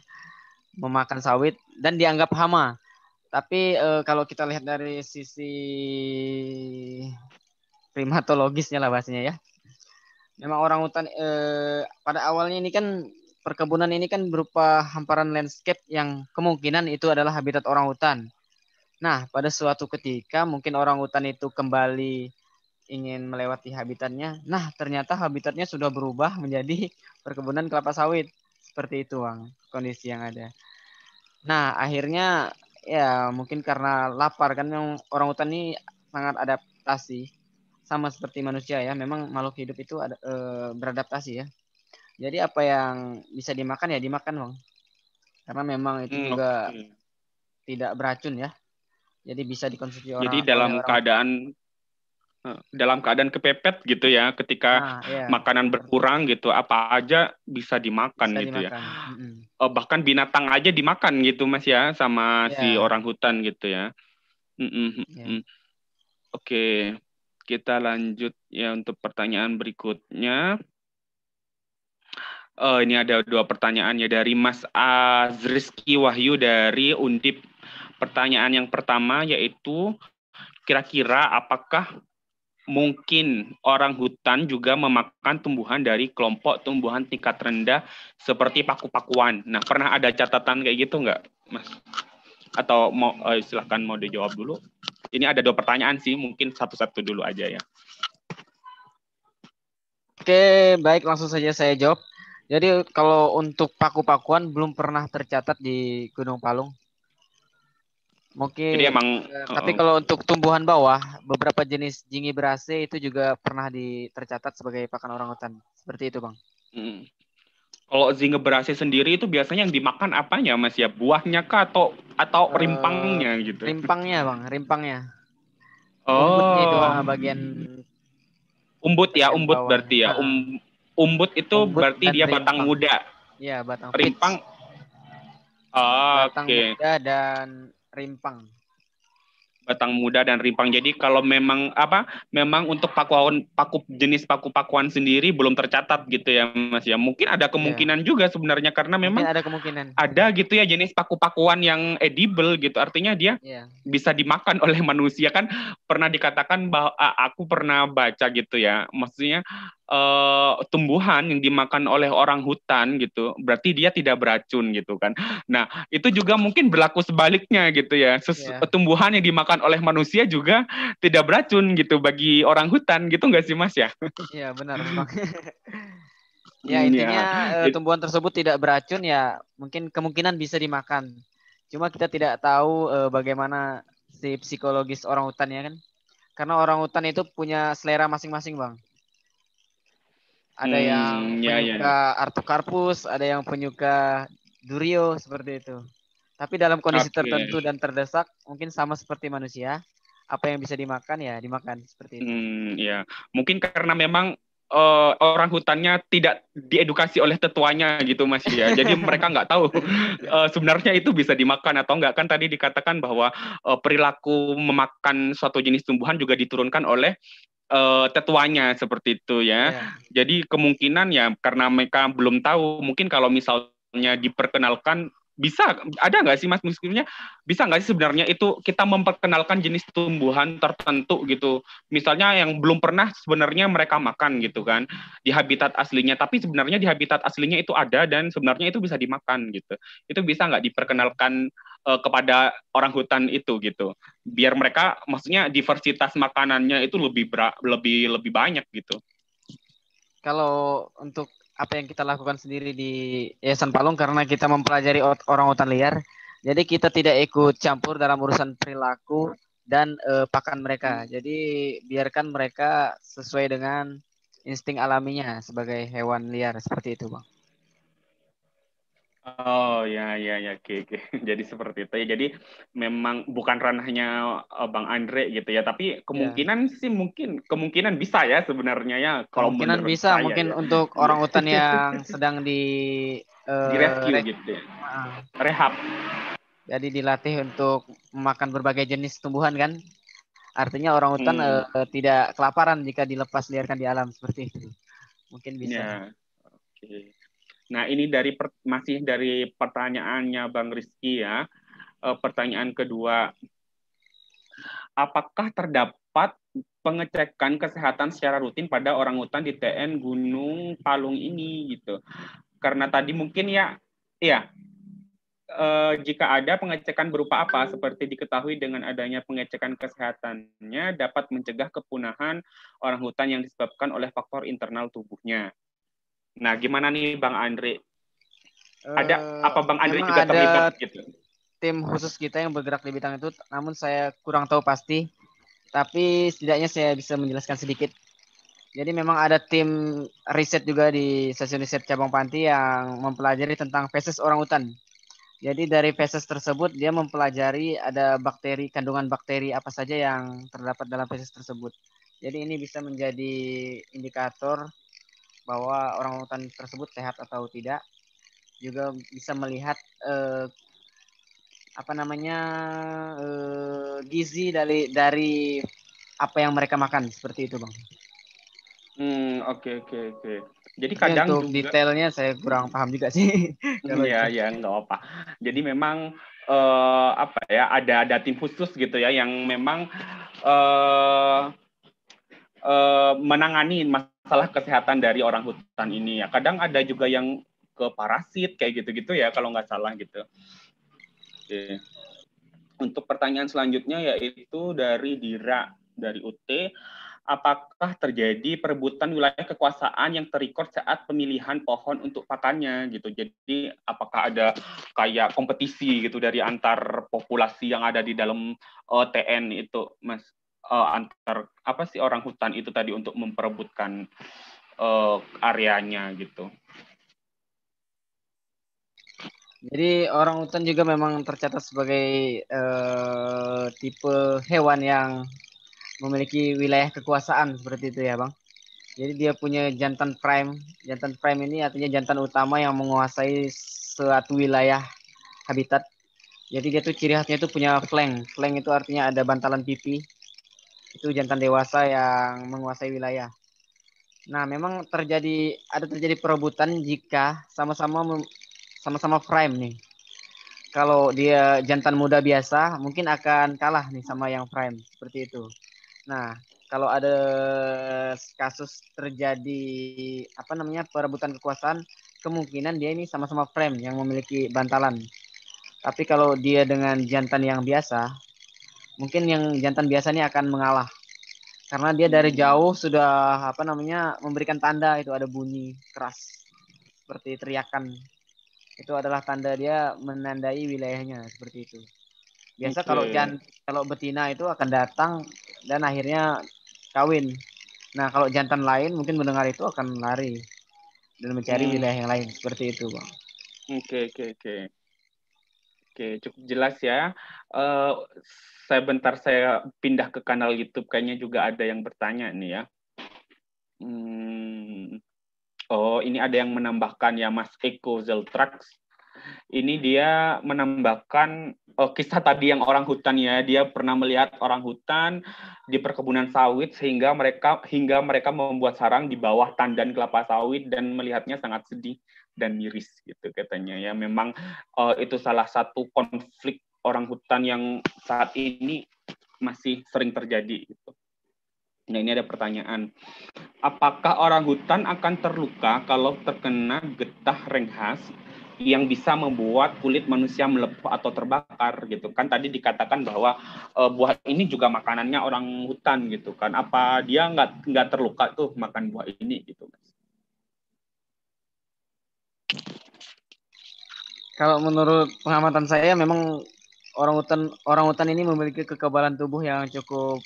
memakan sawit dan dianggap hama. Tapi kalau kita lihat dari sisi primatologisnya lah bahasanya ya. Memang orang hutan pada awalnya ini kan perkebunan ini kan berupa hamparan landscape yang kemungkinan itu adalah habitat orang hutan. Nah, pada suatu ketika mungkin orang hutan itu kembali ingin melewati habitatnya. Nah, ternyata habitatnya sudah berubah menjadi perkebunan kelapa sawit. Seperti itu, Bang, kondisi yang ada. Nah, akhirnya ya mungkin karena lapar kan, yang orang hutan ini sangat adaptasi sama seperti manusia ya. Memang makhluk hidup itu beradaptasi ya. Jadi apa yang bisa dimakan ya dimakan, Bang. Karena memang itu juga Oke. tidak beracun ya. Jadi bisa dikonsumsi Jadi oleh orang hutan. dalam keadaan kepepet gitu ya, ketika Nah, ya, makanan berkurang gitu, apa aja bisa bisa dimakan gitu ya. dimakan. Mm-mm. Bahkan binatang aja dimakan gitu Mas ya, sama si Ya, orang hutan gitu ya. Mm, mm, mm, ya. mm. Oke, kita lanjut ya untuk pertanyaan berikutnya. Ini ada dua pertanyaan ya dari Mas Azrizki Wahyu dari Undip. Pertanyaan yang pertama yaitu, kira-kira apakah mungkin orang hutan juga memakan tumbuhan dari kelompok tumbuhan tingkat rendah seperti paku-pakuan? Nah, pernah ada catatan kayak gitu nggak, Mas? Atau silahkan mau dijawab dulu. Ini ada dua pertanyaan sih, mungkin satu-satu dulu aja ya. Oke, baik, langsung saja saya jawab. Jadi kalau untuk paku-pakuan belum pernah tercatat di Gunung Palung. Jadi Mungkin, emang tapi kalau untuk tumbuhan bawah, beberapa jenis Jingiberase itu juga pernah tercatat sebagai pakan orang hutan. Seperti itu, Bang. mm, kalau zingeberase sendiri itu biasanya yang dimakan apanya Mas ya? Buahnya kah atau Eh, rimpangnya gitu? rimpangnya, Bang, rimpangnya. Umbutnya itu, Oh, bagian umbut ya, bagian umbut bawah. berarti ya. Umbut itu Umbut berarti dan dia batang rimpang. muda. Ya, batang peach. Rimpang, oh, Batang oke. muda dan rimpang. Batang muda dan rimpang. Jadi kalau memang untuk paku jenis paku-pakuan sendiri belum tercatat gitu ya Mas ya. Mungkin ada Ya, kemungkinan juga sebenarnya karena mungkin memang ada kemungkinan. ada gitu ya jenis paku-pakuan yang edible gitu. Artinya dia Ya, bisa dimakan oleh manusia kan. Pernah dikatakan bahwa aku pernah baca gitu ya. Maksudnya tumbuhan yang dimakan oleh orang hutan gitu, berarti dia tidak beracun gitu kan. Nah, itu juga mungkin berlaku sebaliknya gitu ya. ya, Tumbuhan yang dimakan oleh manusia juga tidak beracun gitu bagi orang hutan gitu nggak sih Mas ya? ya benar, Bang. Ya, intinya Ya. tumbuhan tersebut tidak beracun ya, mungkin kemungkinan bisa dimakan. Cuma kita tidak tahu bagaimana si psikologis orang hutan ya kan. Karena orang hutan itu punya selera masing-masing, Bang. Ada yang Ya, ya, ya. penyuka Artocarpus, ada yang penyuka Durio seperti itu. Tapi dalam kondisi Oke. tertentu dan terdesak, mungkin sama seperti manusia. Apa yang bisa dimakan ya dimakan seperti itu. Ya, mungkin karena memang orang hutannya tidak diedukasi oleh tetuanya gitu Mas ya. Jadi mereka nggak tahu sebenarnya itu bisa dimakan atau enggak. Kan tadi dikatakan bahwa perilaku memakan suatu jenis tumbuhan juga diturunkan oleh tetuanya seperti itu ya. Ya, Jadi kemungkinan ya karena mereka belum tahu, mungkin kalau misalnya diperkenalkan bisa ada nggak sih Mas maksudnya bisa nggak sih sebenarnya itu kita memperkenalkan jenis tumbuhan tertentu gitu, misalnya yang belum pernah sebenarnya mereka makan gitu kan di habitat aslinya, tapi sebenarnya di habitat aslinya itu ada dan sebenarnya itu bisa dimakan gitu, itu bisa nggak ya. diperkenalkan kepada orang hutan itu gitu, biar mereka maksudnya diversitas makanannya itu lebih banyak gitu. Kalau untuk apa yang kita lakukan sendiri di Yayasan Palung karena kita mempelajari orang hutan liar, jadi kita tidak ikut campur dalam urusan perilaku dan pakan mereka. Jadi biarkan mereka sesuai dengan insting alaminya sebagai hewan liar seperti itu, Bang. Oh ya ya ya, oke oke. Jadi seperti itu ya. Jadi memang bukan ranahnya Bang Andre gitu ya, tapi Ya. kemungkinan sih kemungkinan bisa ya sebenarnya ya kalau Kemungkinan menurut bisa saya mungkin ya. untuk Iya. orang hutan yang sedang Di eh, rescue re- gitu ya. ah, Rehab. jadi dilatih untuk memakan berbagai jenis tumbuhan kan. Artinya orang hutan Hmm, tidak kelaparan jika dilepas liarkan di alam seperti itu. Mungkin bisa. ya. Oke. Nah, ini masih dari pertanyaannya Bang Rizky ya. Pertanyaan kedua, apakah terdapat pengecekan kesehatan secara rutin pada orang hutan di TN Gunung Palung ini gitu? Karena tadi mungkin ya jika ada pengecekan berupa apa, seperti diketahui dengan adanya pengecekan kesehatannya dapat mencegah kepunahan orang hutan yang disebabkan oleh faktor internal tubuhnya. Nah, gimana nih Bang Andre? Apa Bang Andre Memang juga ada terlibat gitu? tim khusus kita yang bergerak di bidang itu, namun saya kurang tahu pasti. Tapi setidaknya saya bisa menjelaskan sedikit. Jadi memang ada tim riset juga di stasiun riset Cabang Panti yang mempelajari tentang feses orang hutan. Jadi dari feses tersebut dia mempelajari ada bakteri, kandungan bakteri apa saja yang terdapat dalam feses tersebut. Jadi ini bisa menjadi indikator bahwa orang hutan tersebut sehat atau tidak. Juga bisa melihat gizi dari apa yang mereka makan, seperti itu, Bang. Oke. Jadi Tapi kadang untuk juga, detailnya saya kurang paham juga sih kalau itu. ya nggak apa. Jadi memang apa ya, ada tim khusus gitu ya yang memang eh, menangani masalah kesehatan dari orang hutan ini ya. Kadang ada juga yang ke parasit kayak gitu-gitu ya kalau nggak salah gitu. Oke. Untuk pertanyaan selanjutnya yaitu dari Dira dari UT, apakah terjadi perebutan wilayah kekuasaan yang terrecord saat pemilihan pohon untuk pakannya gitu. Jadi apakah ada kayak kompetisi gitu dari antar populasi yang ada di dalam TN itu, Mas? Antar apa sih orang hutan itu tadi untuk memperebutkan areanya gitu. Jadi orang hutan juga memang tercatat sebagai tipe hewan yang memiliki wilayah kekuasaan seperti itu ya, Bang. Jadi dia punya jantan prime. Jantan prime ini artinya jantan utama yang menguasai suatu wilayah habitat. Jadi dia tuh ciri khasnya itu punya flank. Flank itu artinya ada bantalan pipi. Itu jantan dewasa yang menguasai wilayah. Nah, memang terjadi perebutan jika sama-sama prime nih. Kalau dia jantan muda biasa, mungkin akan kalah nih sama yang prime seperti itu. Nah, kalau ada kasus terjadi perebutan kekuasaan, kemungkinan dia ini sama-sama prime yang memiliki bantalan. Tapi kalau dia dengan jantan yang biasa, mungkin yang jantan biasa ini akan mengalah karena dia dari jauh sudah memberikan tanda, itu ada bunyi keras seperti teriakan. Itu adalah tanda dia menandai wilayahnya seperti itu. Biasa Oke. kalau betina itu akan datang dan akhirnya kawin. Nah, kalau jantan lain mungkin mendengar itu akan lari dan mencari Hmm, wilayah yang lain seperti itu, Bang. oke. Oke, cukup jelas ya. Eh, saya pindah ke kanal YouTube, kayaknya juga ada yang bertanya nih ya. Hmm, oh, ini ada yang menambahkan ya, Mas Eko Zeltrax. Ini dia menambahkan kisah tadi yang orang hutan ya. Dia pernah melihat orang hutan di perkebunan sawit hingga mereka membuat sarang di bawah tandan kelapa sawit dan melihatnya sangat sedih dan miris gitu katanya ya. Memang itu salah satu konflik orang hutan yang saat ini masih sering terjadi gitu. Nah, ini ada pertanyaan. Apakah orang hutan akan terluka kalau terkena getah renghas yang bisa membuat kulit manusia melepuh atau terbakar gitu kan? Tadi dikatakan bahwa buah ini juga makanannya orang hutan gitu kan? Apa dia nggak terluka tuh makan buah ini gitu? Kalau menurut pengamatan saya memang orang hutan ini memiliki kekebalan tubuh yang cukup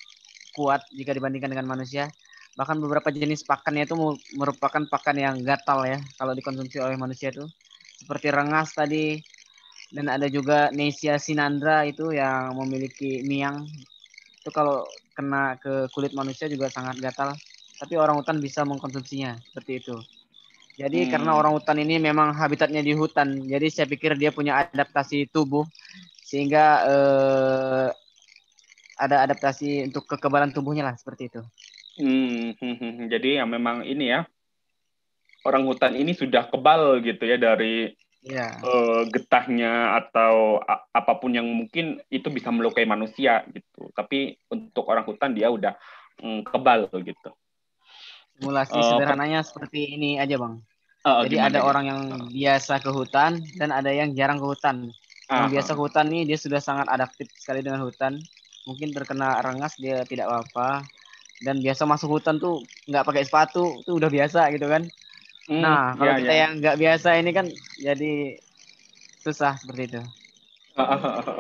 kuat jika dibandingkan dengan manusia. Bahkan beberapa jenis pakannya itu merupakan pakan yang gatal ya kalau dikonsumsi oleh manusia itu. Seperti rengas tadi, dan ada juga Neissia sinandra itu yang memiliki miang. Itu kalau kena ke kulit manusia juga sangat gatal. Tapi orang hutan bisa mengkonsumsinya seperti itu. Jadi karena Hmm, orang hutan ini memang habitatnya di hutan, jadi saya pikir dia punya adaptasi tubuh sehingga ada adaptasi untuk kekebalan tubuhnya lah seperti itu. jadi ya memang ini ya, orang hutan ini sudah kebal gitu ya dari Ya, getahnya atau apapun yang mungkin itu bisa melukai manusia gitu. Tapi untuk orang hutan dia udah kebal gitu. simulasi Uh, per, sederhananya seperti ini aja, Bang. Jadi ada Gimana gitu? orang yang biasa ke hutan dan ada yang jarang ke hutan. Yang biasa Aha. hutan nih dia sudah sangat adaptif sekali dengan hutan. Mungkin terkena rengas dia tidak apa-apa. Dan biasa masuk hutan tuh nggak pakai sepatu, tuh udah biasa gitu kan. Nah, kalau Ya, kita ya. yang nggak biasa ini kan jadi susah seperti itu.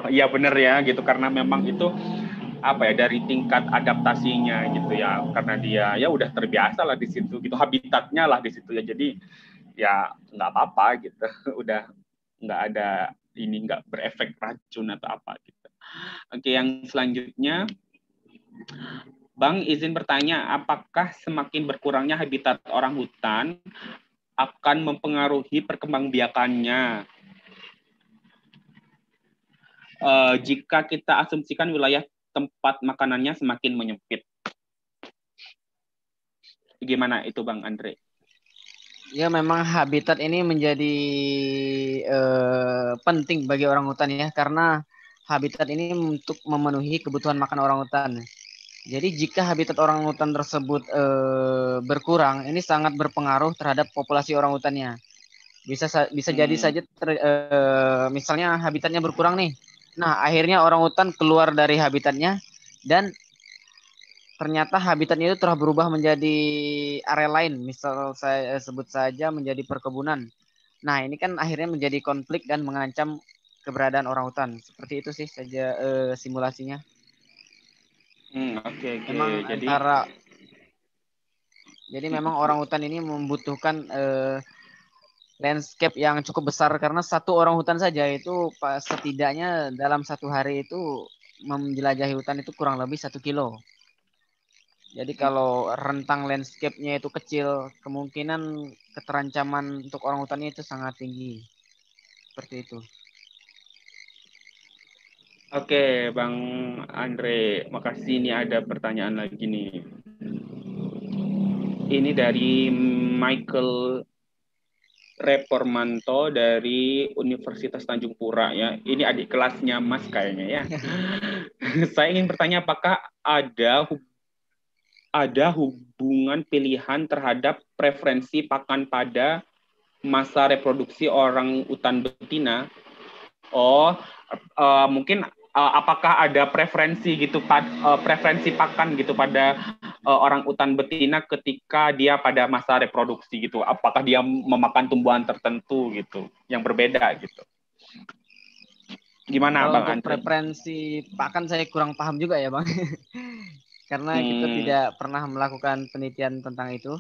Iya benar ya gitu karena memang itu apa ya dari tingkat adaptasinya gitu ya karena dia ya udah terbiasa lah di situ gitu habitatnya lah di situ ya jadi ya nggak apa-apa gitu udah nggak ada ini nggak berefek racun atau apa gitu. Oke yang selanjutnya Bang izin bertanya apakah semakin berkurangnya habitat orang hutan akan mempengaruhi perkembangbiakannya jika kita asumsikan wilayah tempat makanannya semakin menyempit. Gimana itu Bang Andre? Ya memang habitat ini menjadi penting bagi orang hutan ya karena habitat ini untuk memenuhi kebutuhan makan orang hutan. Jadi jika habitat orang hutan tersebut berkurang, ini sangat berpengaruh terhadap populasi orang hutannya. Bisa jadi saja misalnya habitatnya berkurang nih. Nah, akhirnya orang hutan keluar dari habitatnya dan ternyata habitatnya itu telah berubah menjadi area lain. Misal saya sebut saja menjadi perkebunan. Nah, ini kan akhirnya menjadi konflik dan mengancam keberadaan orang hutan. Seperti itu sih saja simulasinya. Oke oke. Memang Jadi antara Jadi memang orang hutan ini membutuhkan landscape yang cukup besar karena satu orang hutan saja itu setidaknya dalam satu hari itu menjelajahi hutan itu kurang lebih 1 kilo. Jadi kalau rentang landscape-nya itu kecil, kemungkinan keterancaman untuk orang hutannya itu sangat tinggi. Seperti itu. oke Bang Andre, makasih ini ada pertanyaan lagi nih. Ini dari Michael Repormanto dari Universitas Tanjung Pura ya. Ini adik kelasnya Mas kayaknya ya. Saya ingin bertanya apakah ada hubungan pilihan terhadap preferensi pakan pada masa reproduksi orang utan betina. Oh, mungkin apakah ada preferensi gitu, preferensi pakan gitu pada orang utan betina ketika dia pada masa reproduksi gitu? Apakah dia memakan tumbuhan tertentu gitu, yang berbeda gitu? Gimana, Kalau Bang untuk Andre? preferensi pakan saya kurang paham juga ya, Bang. Karena kita Hmm, tidak pernah melakukan penelitian tentang itu.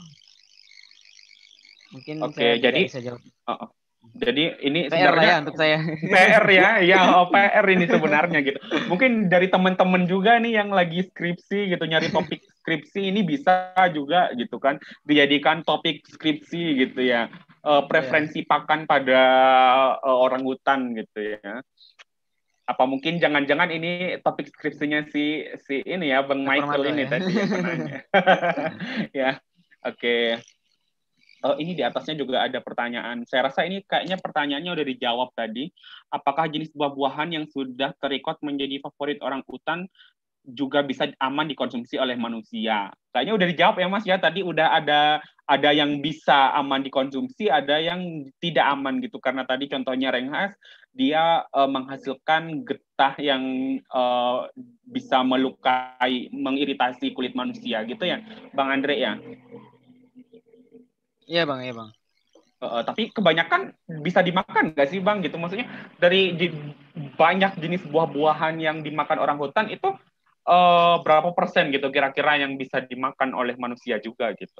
Mungkin saya oke, tidak jadi bisa jawab. uh, jadi ini PR lah ya sebenarnya untuk saya. PR ya, ya PR ini sebenarnya gitu. Mungkin dari teman-teman juga nih yang lagi skripsi gitu, nyari topik skripsi ini bisa juga gitu kan, dijadikan topik skripsi gitu ya. Ya, Preferensi pakan pada orang hutan gitu ya. Apa mungkin jangan-jangan ini topik skripsinya si si ini ya, Bang Michael Repormanto ini ya. tadi yang menanya. Ya, oke. Ini di atasnya juga ada pertanyaan. Saya rasa ini kayaknya pertanyaannya udah dijawab tadi. Apakah jenis buah-buahan yang sudah terrekod menjadi favorit orang hutan juga bisa aman dikonsumsi oleh manusia? Kayaknya udah dijawab ya Mas ya. Tadi udah ada yang bisa aman dikonsumsi, ada yang tidak aman gitu. Karena tadi contohnya Renghas, dia menghasilkan getah yang bisa melukai, mengiritasi kulit manusia gitu ya, Bang Andre ya. Iya bang, iya bang. Tapi kebanyakan bisa dimakan nggak sih bang gitu maksudnya dari banyak jenis buah-buahan yang dimakan orang hutan itu berapa persen gitu kira-kira yang bisa dimakan oleh manusia juga gitu.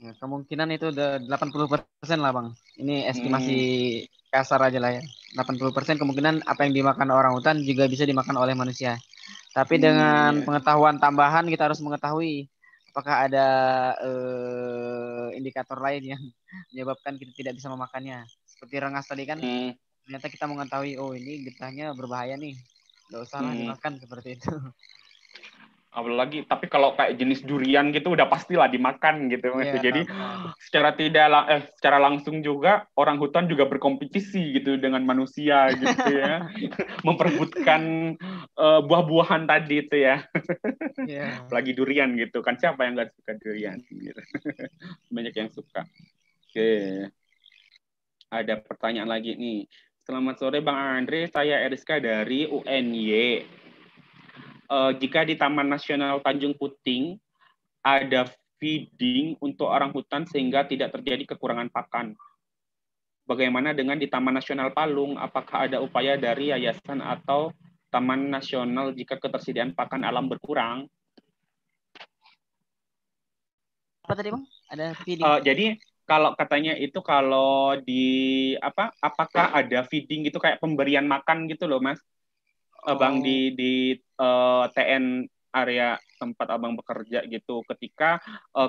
Ya, kemungkinan itu udah 80% lah bang. Ini estimasi Hmm, kasar aja lah ya. 80% kemungkinan apa yang dimakan orang hutan juga bisa dimakan oleh manusia. Tapi dengan ya. pengetahuan tambahan kita harus mengetahui apakah ada indikator lain yang menyebabkan kita tidak bisa memakannya. Seperti rengas tadi kan, Hmm, ternyata kita mengetahui, oh ini getahnya berbahaya nih. Nggak usahlah hmm. dimakan seperti itu. Apalagi tapi kalau kayak jenis durian gitu udah pastilah dimakan gitu Mas. Iya, Jadi benar. secara langsung juga orang hutan juga berkompetisi gitu dengan manusia gitu ya. Memperebutkan buah-buahan tadi itu ya. Iya. Apalagi durian gitu kan siapa yang nggak suka durian gitu. Banyak yang suka. Oke, ada pertanyaan lagi nih. Selamat sore Bang Andre, saya Eriska dari UNY. Jika di Taman Nasional Tanjung Puting ada feeding untuk orang hutan sehingga tidak terjadi kekurangan pakan. Bagaimana dengan di Taman Nasional Palung? Apakah ada upaya dari yayasan atau Taman Nasional jika ketersediaan pakan alam berkurang? Apa tadi Bang? Ada feeding? Jadi kalau katanya itu kalau di apakah ada feeding gitu kayak pemberian makan gitu loh Mas? Bang di TN area tempat abang bekerja gitu ketika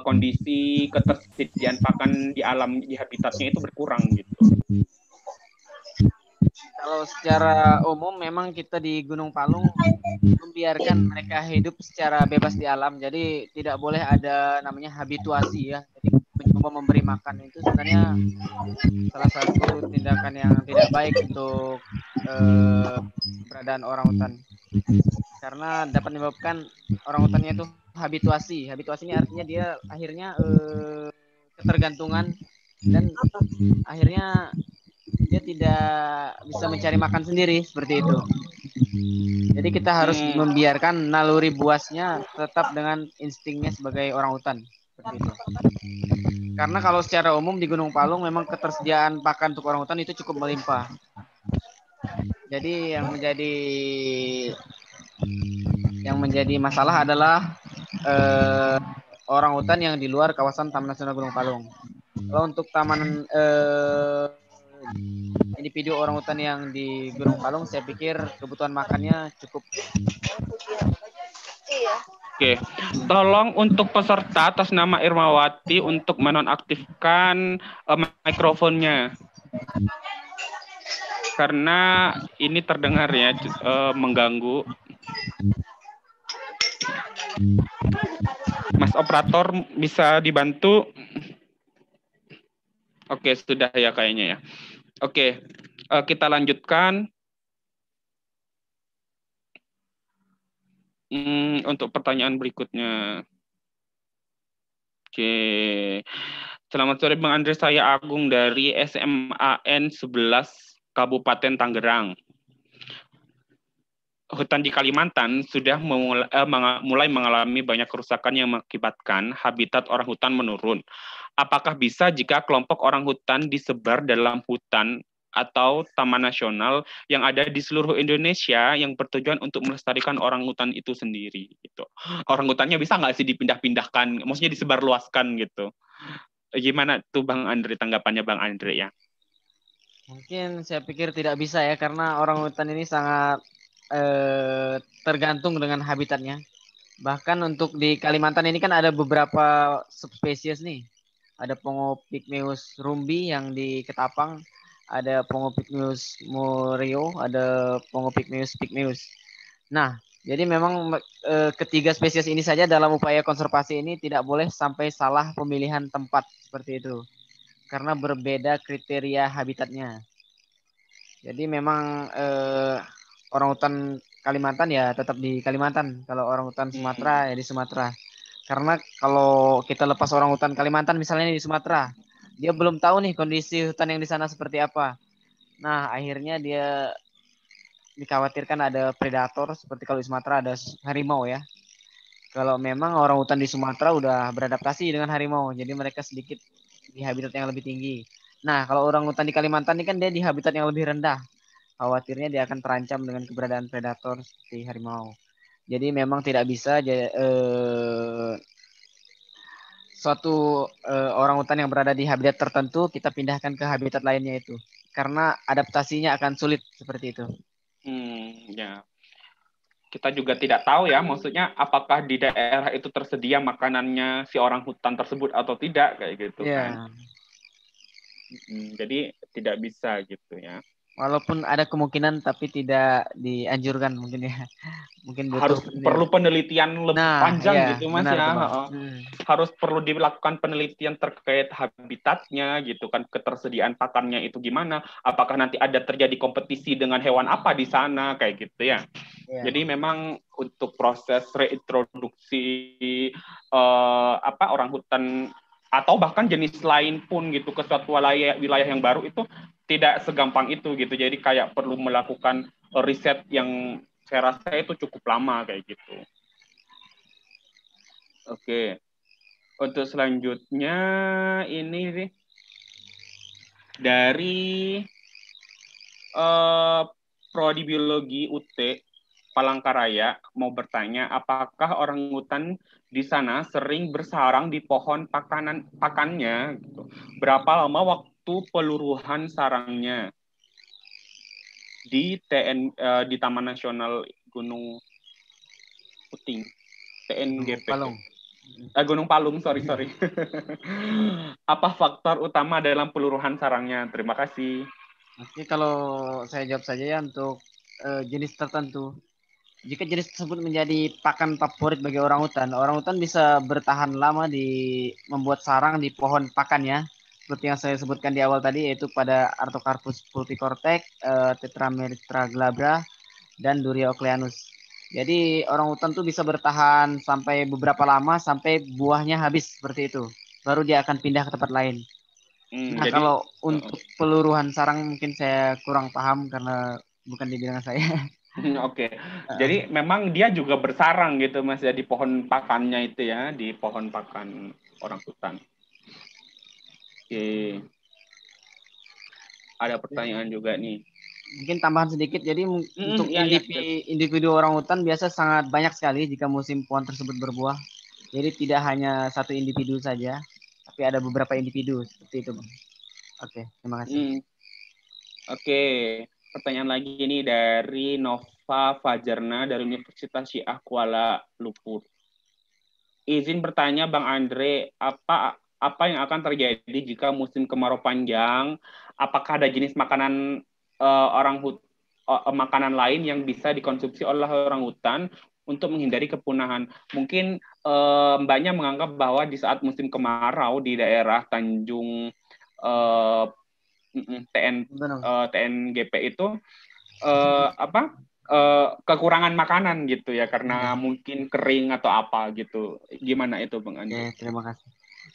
kondisi ketersediaan pakan di alam di habitatnya itu berkurang gitu. Kalau secara umum memang kita di Gunung Palung membiarkan mereka hidup secara bebas di alam. Jadi tidak boleh ada namanya habituasi ya. Jadi mencoba memberi makan itu sebenarnya salah satu tindakan yang tidak baik untuk keberadaan orang hutan. Karena dapat menyebabkan orang hutannya itu habituasi. Habituasi ini artinya dia akhirnya ketergantungan dan akhirnya dia tidak bisa mencari makan sendiri seperti itu. Jadi kita harus membiarkan naluri buasnya tetap dengan instingnya sebagai orang hutan seperti itu. Karena kalau secara umum di Gunung Palung memang ketersediaan pakan untuk orang hutan itu cukup melimpah. Jadi yang menjadi masalah adalah orang hutan yang di luar kawasan Taman Nasional Gunung Palung. Kalau untuk taman individu orang hutan yang di Gunung Palung, saya pikir kebutuhan makannya cukup. Oke, tolong untuk peserta atas nama Irmawati untuk menonaktifkan mikrofonnya. Karena ini terdengar ya mengganggu. Mas operator bisa dibantu? Oke, sudah ya kayaknya ya. Oke, kita lanjutkan. Untuk pertanyaan berikutnya. Oke. Selamat sore Bang Andre, saya Agung dari SMAN 11 Kabupaten Tangerang. Hutan di Kalimantan sudah mulai mengalami banyak kerusakan yang mengakibatkan habitat orang hutan menurun. Apakah bisa jika kelompok orang hutan disebar dalam hutan atau taman nasional yang ada di seluruh Indonesia yang bertujuan untuk melestarikan orang hutan itu sendiri gitu. Orang hutannya bisa nggak sih dipindah-pindahkan, maksudnya disebarluaskan gitu. Gimana tuh Bang Andre, tanggapannya Bang Andre ya? Mungkin saya pikir tidak bisa ya, karena orang hutan ini sangat tergantung dengan habitatnya. Bahkan untuk di Kalimantan ini kan ada beberapa subspesies nih. Ada Pongo pygmaeus rumbi yang di Ketapang, ada Pongo pygmaeus morio, ada Pongo pygmaeus pygmaeus. Nah, jadi memang ketiga spesies ini saja dalam upaya konservasi ini tidak boleh sampai salah pemilihan tempat seperti itu. Karena berbeda kriteria habitatnya. Jadi memang orang hutan Kalimantan ya tetap di Kalimantan. Kalau orang hutan Sumatera ya di Sumatera. Karena kalau kita lepas orang hutan Kalimantan misalnya di Sumatera, dia belum tahu nih kondisi hutan yang di sana seperti apa. Nah, akhirnya dia dikhawatirkan ada predator seperti kalau di Sumatera ada harimau ya. Kalau memang orang hutan di Sumatera udah beradaptasi dengan harimau, jadi mereka sedikit di habitat yang lebih tinggi. Nah, kalau orang hutan di Kalimantan ini kan dia di habitat yang lebih rendah. Khawatirnya dia akan terancam dengan keberadaan predator seperti harimau. Jadi memang tidak bisa suatu orang hutan yang berada di habitat tertentu kita pindahkan ke habitat lainnya itu. Karena adaptasinya akan sulit seperti itu. Ya. Kita juga tidak tahu ya, maksudnya apakah di daerah itu tersedia makanannya si orang hutan tersebut atau tidak, kayak gitu kan. Jadi tidak bisa gitu ya. Walaupun ada kemungkinan tapi tidak dianjurkan mungkin ya. Mungkin butuh harus perlu penelitian lebih panjang gitu Mas benar, ya. Harus perlu dilakukan penelitian terkait habitatnya gitu kan, ketersediaan pakannya itu gimana, apakah nanti ada terjadi kompetisi dengan hewan apa di sana kayak gitu ya. Jadi memang untuk proses reintroduksi orang hutan atau bahkan jenis lain pun gitu ke suatu wilayah yang baru itu tidak segampang itu gitu. Jadi kayak perlu melakukan riset yang saya rasa itu cukup lama kayak gitu. Oke. Untuk selanjutnya ini sih dari Prodi Biologi UT Palangkaraya mau bertanya, apakah orang hutan di sana sering bersarang di pohon pakannya? Gitu. Berapa lama waktu peluruhan sarangnya di di Taman Nasional Gunung Puting, Gunung TNGP? Palung. Gunung Palung, sorry sorry. Apa faktor utama dalam peluruhan sarangnya? Terima kasih. Oke, kalau saya jawab saja ya untuk jenis tertentu. Jika jenis tersebut menjadi pakan favorit bagi orang hutan bisa bertahan lama di membuat sarang di pohon pakannya. Seperti yang saya sebutkan di awal tadi, yaitu pada Artocarpus pulpicortex, Tetrameristra glabra, dan Duriocleanus. Jadi orang hutan tuh bisa bertahan sampai beberapa lama sampai buahnya habis seperti itu. Baru dia akan pindah ke tempat lain. Nah, Jadi kalau untuk peluruhan sarang mungkin saya kurang paham karena bukan di bidang saya. Oke. Jadi memang dia juga bersarang gitu Mas ya di pohon pakannya itu ya, di pohon pakan orang hutan. Oke. Ada pertanyaan juga nih. Mungkin tambahan sedikit, jadi untuk Ya ya. individu orang hutan biasa sangat banyak sekali jika musim pohon tersebut berbuah. Jadi tidak hanya satu individu saja, tapi ada beberapa individu seperti itu, Bang. Oke, terima kasih. Oke. Pertanyaan lagi ini dari Nova Fajarna dari Universitas Syiah Kuala Lumpur. Izin bertanya Bang Andre, apa yang akan terjadi jika musim kemarau panjang? Apakah ada jenis makanan makanan lain yang bisa dikonsumsi oleh orang hutan untuk menghindari kepunahan? Mungkin Mbaknya menganggap bahwa di saat musim kemarau di daerah Tanjung eh, TNGP itu apa kekurangan makanan gitu ya karena mungkin kering atau apa gitu. Gimana itu Bang Andre? Oke, terima kasih.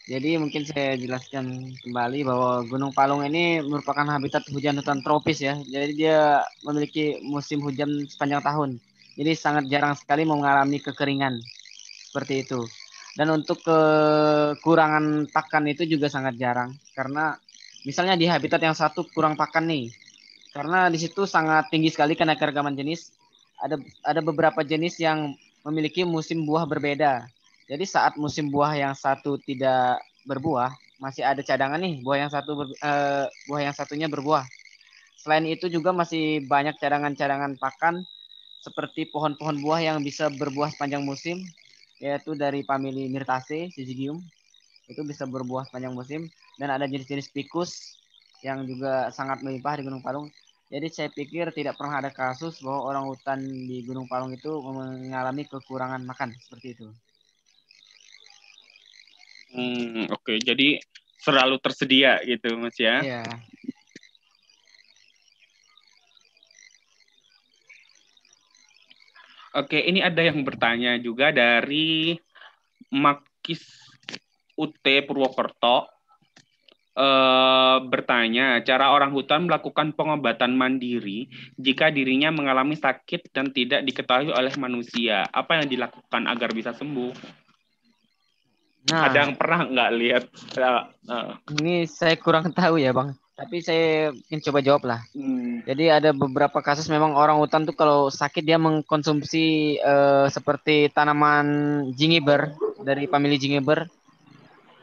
Jadi mungkin saya jelaskan kembali bahwa Gunung Palung ini merupakan habitat hujan hutan tropis ya. Jadi dia memiliki musim hujan sepanjang tahun. Jadi sangat jarang sekali mengalami kekeringan seperti itu. Dan untuk kekurangan pakan itu juga sangat jarang karena misalnya di habitat yang satu kurang pakan nih. Karena di situ sangat tinggi sekali keanekaragaman jenis. Ada beberapa jenis yang memiliki musim buah berbeda. Jadi saat musim buah yang satu tidak berbuah, masih ada cadangan nih buah yang satunya berbuah. Selain itu juga masih banyak cadangan-cadangan pakan seperti pohon-pohon buah yang bisa berbuah sepanjang musim, yaitu dari famili Myrtaceae, Syzygium, itu bisa berbuah sepanjang musim. Dan ada jenis-jenis Ficus yang juga sangat melimpah di Gunung Palung. Jadi saya pikir tidak pernah ada kasus bahwa orang hutan di Gunung Palung itu mengalami kekurangan makan seperti itu. Oke. Jadi selalu tersedia gitu Mas ya. Iya. Oke, ini ada yang bertanya juga dari Makis UT Purwokerto. Bertanya, cara orang hutan melakukan pengobatan mandiri jika dirinya mengalami sakit dan tidak diketahui oleh manusia. Apa yang dilakukan agar bisa sembuh? Nah, Ada yang pernah nggak lihat? ini saya kurang tahu ya, Bang. Tapi saya ingin coba jawab lah. Jadi ada beberapa kasus memang orang hutan tuh kalau sakit dia mengkonsumsi seperti tanaman jingiber dari famili jingiber.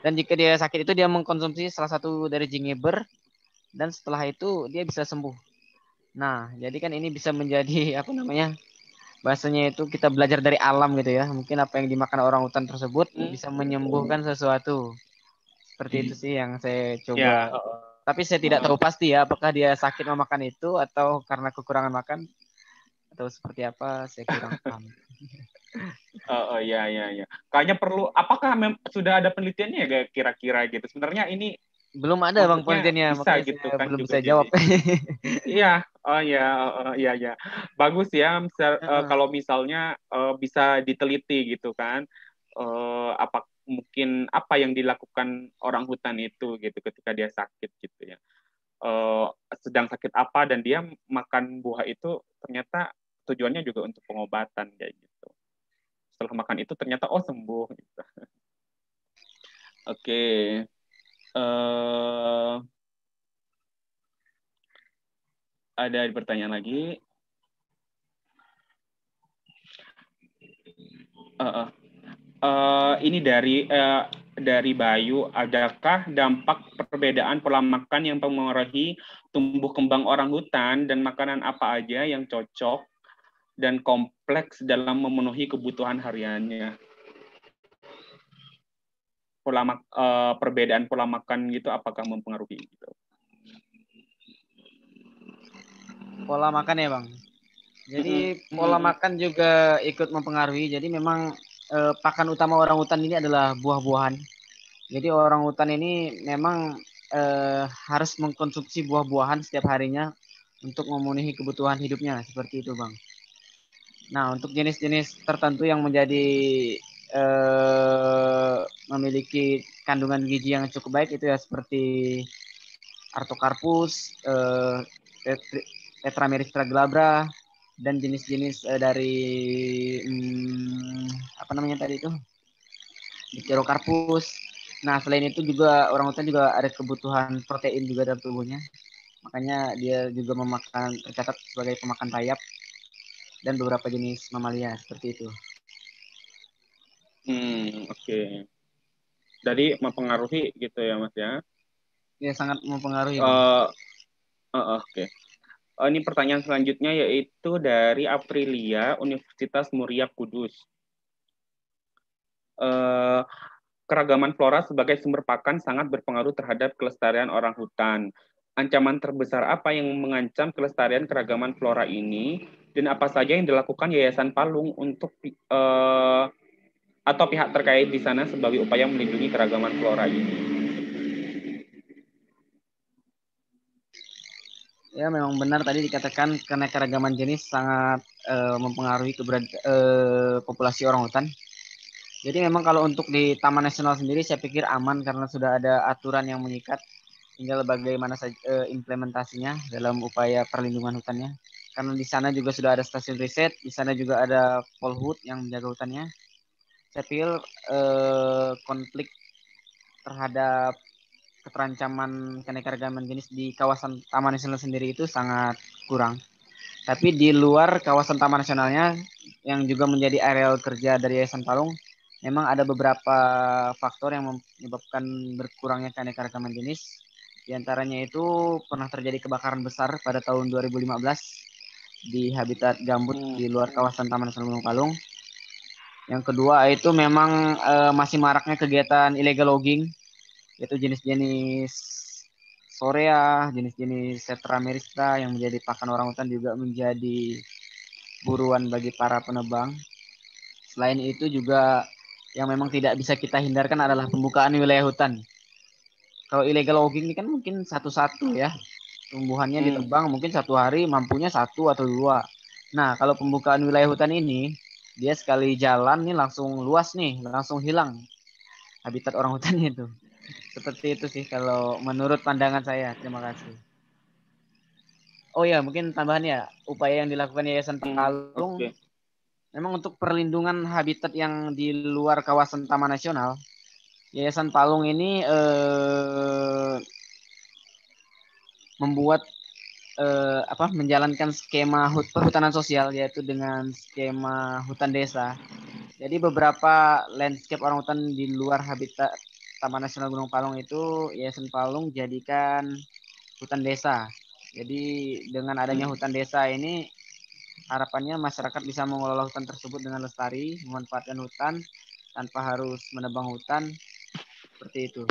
Dan jika dia sakit itu dia mengkonsumsi salah satu dari jingiber dan setelah itu dia bisa sembuh. Nah, jadi kan ini bisa menjadi apa namanya? Bahasanya itu kita belajar dari alam gitu ya. Mungkin apa yang dimakan orang hutan tersebut bisa menyembuhkan sesuatu. Seperti itu sih yang saya Ya, coba. Tapi saya tidak tahu pasti ya apakah dia sakit memakan itu atau karena kekurangan makan atau seperti apa saya kurang paham. ya, ya, ya. Kayaknya perlu. Apakah sudah ada penelitiannya ya kira-kira gitu? Sebenarnya ini Belum ada Bang maksudnya penelitiannya, bisa makanya gitu saya kan belum juga bisa jawab. jadi. Iya, oh ya, iya ya. Bagus ya, kalau misalnya bisa diteliti gitu kan, apa mungkin apa yang dilakukan orang hutan itu gitu ketika dia sakit gitu ya. eh, sedang sakit apa dan dia makan buah itu ternyata tujuannya juga untuk pengobatan kayak gitu. Setelah makan itu ternyata oh sembuh gitu. Oke. eh ada pertanyaan lagi. Eh, eh. Ini dari Bayu, adakah dampak perbedaan pola makan yang mempengaruhi tumbuh kembang orang hutan dan makanan apa aja yang cocok dan kompleks dalam memenuhi kebutuhan hariannya? Perbedaan pola makan gitu apakah mempengaruhi gitu? Pola makan ya, Bang. Jadi pola makan juga ikut mempengaruhi. Jadi memang pakan utama orang hutan ini adalah buah-buahan. Jadi orang hutan ini memang harus mengkonsumsi buah-buahan setiap harinya untuk memenuhi kebutuhan hidupnya seperti itu, Bang. Nah, untuk jenis-jenis tertentu yang menjadi memiliki kandungan gizi yang cukup baik itu ya seperti Artocarpus, Tetrameristra glabra, dan jenis-jenis dari apa namanya tadi itu Dipterocarpus. Nah, selain itu juga orang hutan juga ada kebutuhan protein juga dalam tubuhnya. Makanya dia juga tercatat sebagai pemakan rayap dan beberapa jenis mamalia seperti itu. Oke. Jadi mempengaruhi gitu ya, Mas ya? Ya sangat mempengaruhi, Bang. Oke. Ini pertanyaan selanjutnya yaitu dari Aprilia, Universitas Muria Kudus. Uh, Keragaman flora sebagai sumber pakan sangat berpengaruh terhadap kelestarian orang hutan. Ancaman terbesar apa yang mengancam kelestarian keragaman flora ini, dan apa saja yang dilakukan Yayasan Palung untuk atau pihak terkait di sana sebagai upaya melindungi keragaman flora ini? Ya, memang benar tadi dikatakan karena keragaman jenis sangat mempengaruhi populasi orang hutan. Jadi memang kalau untuk di Taman Nasional sendiri saya pikir aman karena sudah ada aturan yang mengikat, tinggal bagaimana saja implementasinya dalam upaya perlindungan hutannya. Karena di sana juga sudah ada stasiun riset, di sana juga ada Polhut yang menjaga hutannya. Saya pikir konflik terhadap keterancaman keanekaragaman jenis di kawasan Taman Nasional sendiri itu sangat kurang. Tapi di luar kawasan Taman Nasionalnya yang juga menjadi areal kerja dari Yayasan Palung, memang ada beberapa faktor yang menyebabkan berkurangnya keanekaragaman jenis. Di antaranya itu pernah terjadi kebakaran besar pada tahun 2015 di habitat gambut di luar kawasan Taman Nasional Gunung Palung. Yang kedua itu memang masih maraknya kegiatan illegal logging, yaitu jenis-jenis Sorea, jenis-jenis Tetra meristra yang menjadi pakan orang hutan juga menjadi buruan bagi para penebang. Selain itu juga yang memang tidak bisa kita hindarkan adalah pembukaan wilayah hutan. Kalau illegal logging ini kan mungkin satu-satu ya, tumbuhannya ditebang mungkin satu hari mampunya satu atau dua. Nah, kalau pembukaan wilayah hutan ini, dia sekali jalan nih langsung luas nih, langsung hilang habitat orang hutan itu. Seperti itu sih kalau menurut pandangan saya. Terima kasih. Oh ya, mungkin tambahan ya, upaya yang dilakukan Yayasan Palung memang untuk perlindungan habitat yang di luar kawasan Taman Nasional. Yayasan Palung ini membuat menjalankan skema perhutanan sosial yaitu dengan skema hutan desa. Jadi beberapa landscape orang hutan di luar habitat Taman Nasional Gunung Palung itu Yayasan Palung jadikan hutan desa. Jadi dengan adanya hutan desa ini harapannya masyarakat bisa mengelola hutan tersebut dengan lestari, memanfaatkan hutan tanpa harus menebang hutan seperti itu.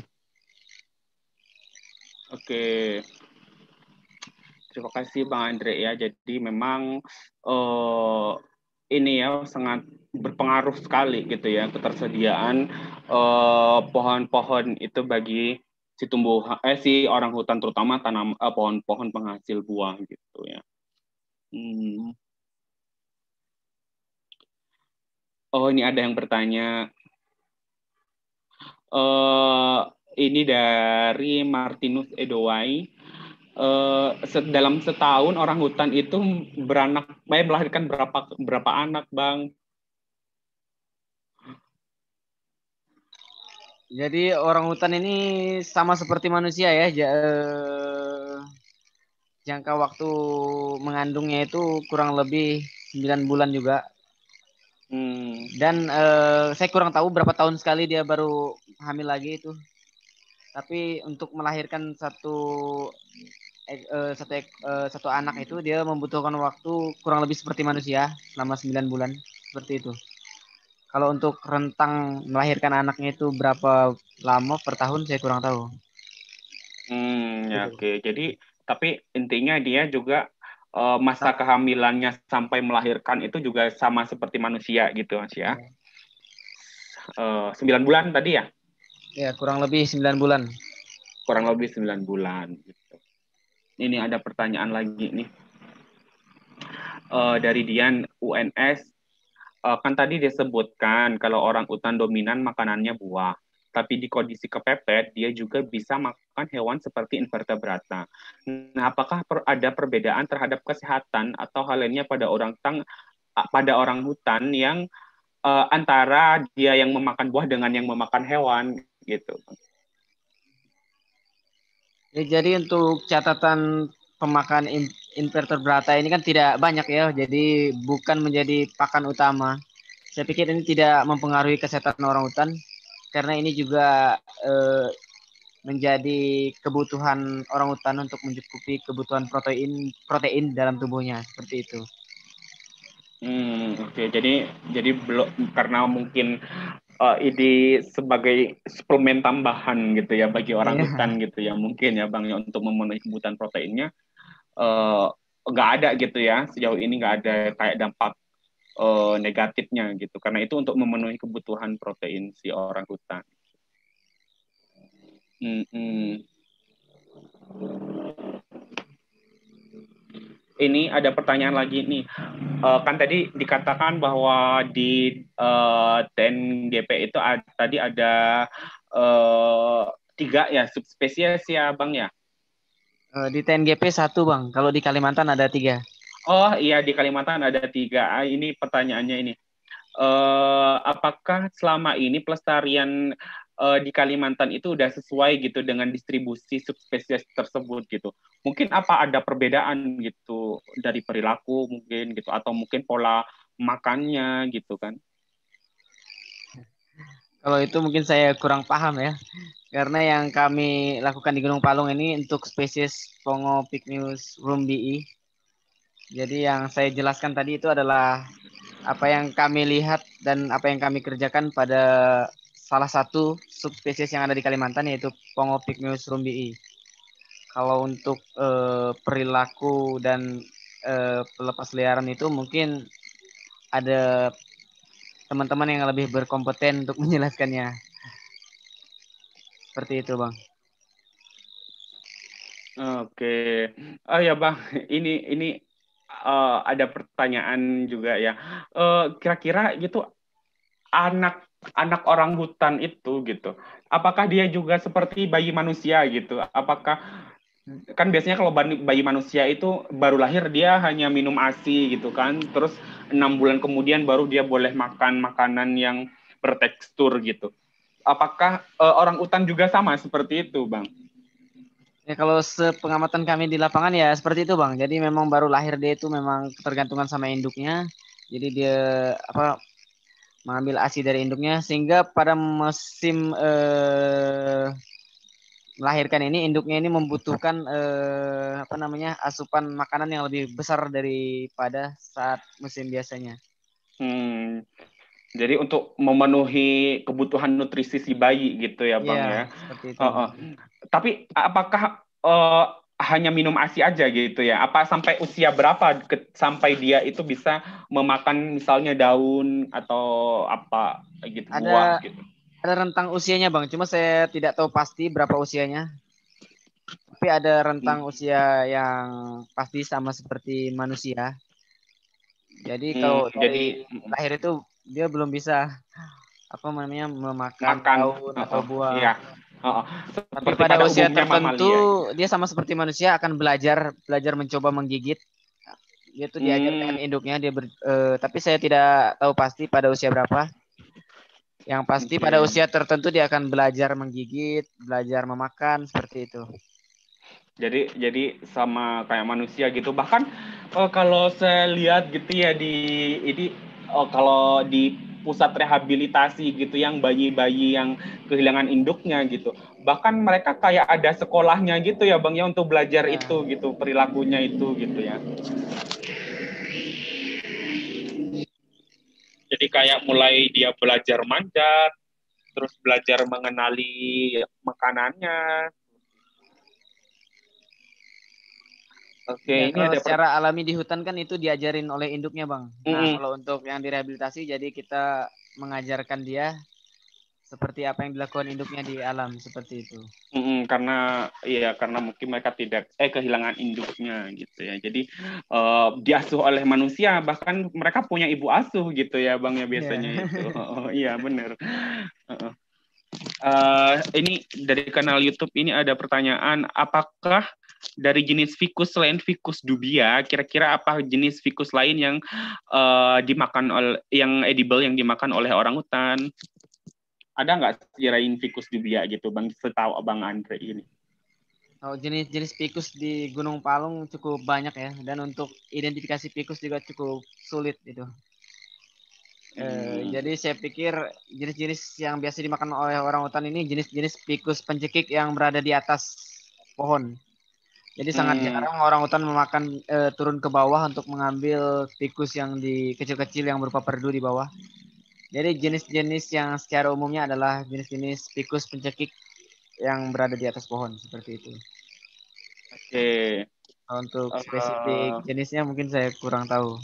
Oke. Terima kasih Bang Andre ya. Jadi memang ini ya sangat berpengaruh sekali gitu ya ketersediaan pohon-pohon itu bagi si orang hutan terutama pohon-pohon penghasil buah gitu ya. Oh, ini ada yang bertanya. Ini dari Martinus Edowai. dalam setahun orang hutan itu melahirkan berapa anak, Bang? Jadi orang hutan ini sama seperti manusia ya, jangka waktu mengandungnya itu kurang lebih 9 bulan juga. Dan saya kurang tahu berapa tahun sekali dia baru hamil lagi itu. Tapi untuk melahirkan satu anak itu dia membutuhkan waktu kurang lebih seperti manusia selama 9 bulan seperti itu. Kalau untuk rentang melahirkan anaknya itu berapa lama per tahun saya kurang tahu. Ya, oke. Jadi tapi intinya dia juga masa kehamilannya sampai melahirkan itu juga sama seperti manusia gitu, Mas ya. 9 bulan tadi ya? Ya, kurang lebih 9 bulan. Kurang lebih 9 bulan gitu. Ini ada pertanyaan lagi nih. Dari Dian UNS, kan tadi disebutkan kalau orang utan dominan makanannya buah. Tapi di kondisi kepepet, dia juga bisa makan hewan seperti invertebrata. Nah, apakah ada perbedaan terhadap kesehatan atau hal lainnya pada orang hutan yang antara dia yang memakan buah dengan yang memakan hewan gitu? Ya, jadi untuk catatan pemakan invertebrata ini kan tidak banyak ya, jadi bukan menjadi pakan utama. Saya pikir ini tidak mempengaruhi kesehatan orang hutan karena ini juga menjadi kebutuhan orang hutan untuk mencukupi kebutuhan protein dalam tubuhnya seperti itu. Oke. Jadi belum, karena mungkin ini sebagai suplemen tambahan gitu ya bagi orang Iya. hutan gitu ya, mungkin ya Bang ya, untuk memenuhi kebutuhan proteinnya eh, nggak ada gitu ya, sejauh ini nggak ada kayak dampak negatifnya gitu, karena itu untuk memenuhi kebutuhan protein si orang hutan. Hmm. Ini ada pertanyaan lagi nih. Kan tadi dikatakan bahwa di TNGP itu tadi ada uh, 3 ya subspesies ya Bang ya? Di TNGP satu Bang, kalau di Kalimantan ada 3. Oh iya, di Kalimantan ada 3. Ini pertanyaannya ini. Apakah selama ini pelestarian di Kalimantan itu udah sesuai gitu dengan distribusi subspesies tersebut gitu? Mungkin apa ada perbedaan gitu dari perilaku mungkin gitu, atau mungkin pola makannya gitu kan? Kalau itu mungkin saya kurang paham ya. Karena yang kami lakukan di Gunung Palung ini untuk spesies Pongo Pygmeus rumbii. Jadi yang saya jelaskan tadi itu adalah apa yang kami lihat dan apa yang kami kerjakan pada salah satu subspesies yang ada di Kalimantan yaitu Pongo Pygmeus rumbii. Kalau untuk perilaku dan pelepas liaran itu mungkin ada teman-teman yang lebih berkompeten untuk menjelaskannya. Seperti itu, Bang. Oke. Oh ya Bang, ini ada pertanyaan juga ya. Kira-kira gitu anak anak orang hutan itu gitu, apakah dia juga seperti bayi manusia gitu? Apakah kan biasanya kalau bayi manusia itu baru lahir dia hanya minum ASI gitu kan, terus 6 bulan kemudian baru dia boleh makan makanan yang bertekstur gitu. Apakah orang utan juga sama seperti itu, Bang? Ya kalau sepengamatan kami di lapangan ya seperti itu Bang. Jadi memang baru lahir dia itu memang ketergantungan sama induknya. Jadi dia mengambil ASI dari induknya sehingga pada musim melahirkan ini induknya ini membutuhkan asupan makanan yang lebih besar daripada saat musim biasanya. Hmm, jadi untuk memenuhi kebutuhan nutrisi si bayi gitu ya, Iya, Bang ya. seperti itu Bang. Uh, uh. Tapi apakah hanya minum ASI aja gitu ya? Apa sampai usia berapa sampai dia itu bisa memakan misalnya daun atau apa gitu, buah Ada gitu? ada rentang usianya Bang, cuma saya tidak tahu pasti berapa usianya. Tapi ada rentang usia yang pasti sama seperti manusia. Jadi kalau dari Jadi lahir itu dia belum bisa memakan makan, daun atau buah. iya. Oh, Tapi seperti pada pada usia umumnya tertentu mamalia gitu. dia sama seperti manusia akan belajar mencoba menggigit. Dia tuh diajarkan Hmm, induknya tapi saya tidak tahu pasti pada usia berapa. Yang pasti pada oke. usia tertentu dia akan belajar menggigit, belajar memakan seperti itu. Jadi sama kayak manusia gitu. Bahkan kalau saya lihat gitu ya di ini kalau di pusat rehabilitasi gitu yang bayi-bayi yang kehilangan induknya gitu. Bahkan mereka kayak ada sekolahnya gitu ya Bang ya untuk belajar Ya. itu gitu, perilakunya itu gitu ya. Jadi kayak mulai dia belajar manjat, terus belajar mengenali makanannya. Oke, Ya, ini kalau ada secara alami di hutan kan itu diajarin oleh induknya, Bang. Nah, Mm-mm. kalau untuk yang direhabilitasi, jadi kita mengajarkan dia seperti apa yang dilakukan induknya di alam, seperti itu. Karena mungkin mereka tidak kehilangan induknya gitu ya. Jadi diasuh oleh manusia, bahkan mereka punya ibu asuh gitu ya Bang ya biasanya Ya. itu. Oh, iya benar. Uh, ini dari kanal YouTube ini ada pertanyaan, apakah dari jenis ficus selain ficus dubia, kira-kira apa jenis ficus lain yang dimakan oleh yang edible yang dimakan oleh orang hutan? Ada nggak kirain ficus dubia gitu Bang, setahu Abang Andre ini? Oh, jenis-jenis pikus di Gunung Palung cukup banyak ya, dan untuk identifikasi pikus juga cukup sulit itu. Hmm. Jadi saya pikir jenis-jenis yang biasa dimakan oleh orang hutan ini jenis-jenis pikus pencekik yang berada di atas pohon. Jadi sangat Hmm. jarang orang hutan memakan turun ke bawah untuk mengambil tikus yang di kecil-kecil yang berupa perdu di bawah. Jadi jenis-jenis yang secara umumnya adalah jenis-jenis tikus pencekik yang berada di atas pohon seperti itu. Oke. Untuk spesifik Uh, jenisnya mungkin saya kurang tahu.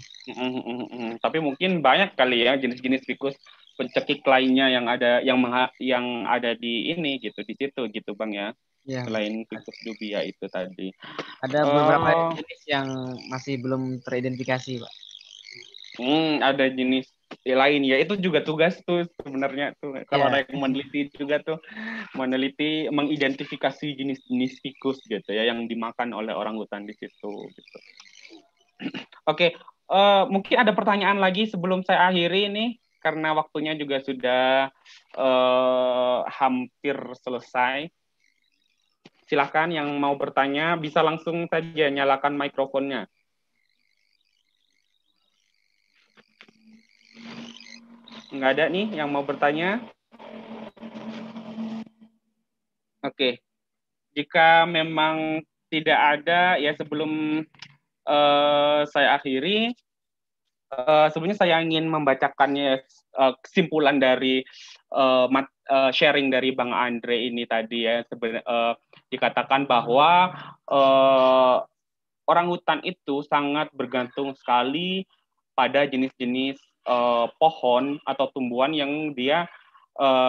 Tapi mungkin banyak kali ya jenis-jenis tikus pencekik lainnya yang ada di ini gitu di situ gitu Bang ya. Ya, Selain tikus dubia itu tadi. ada beberapa Oh, jenis yang masih belum teridentifikasi, Pak. ada jenis lain ya. Itu juga tugas tuh sebenarnya tuh kalau Ya, ada yang meneliti juga tuh meneliti mengidentifikasi jenis-jenis tikus gitu ya yang dimakan oleh orang hutan di situ gitu. Oke, mungkin ada pertanyaan lagi sebelum saya akhiri ini karena waktunya juga sudah hampir selesai. Silakan yang mau bertanya bisa langsung saja nyalakan mikrofonnya. Nggak ada nih yang mau bertanya. Oke, jika memang tidak ada ya sebelum saya akhiri, sebenarnya saya ingin membacakannya kesimpulan dari sharing dari Bang Andre ini tadi ya. Dikatakan bahwa orang hutan itu sangat bergantung sekali pada jenis-jenis pohon atau tumbuhan yang dia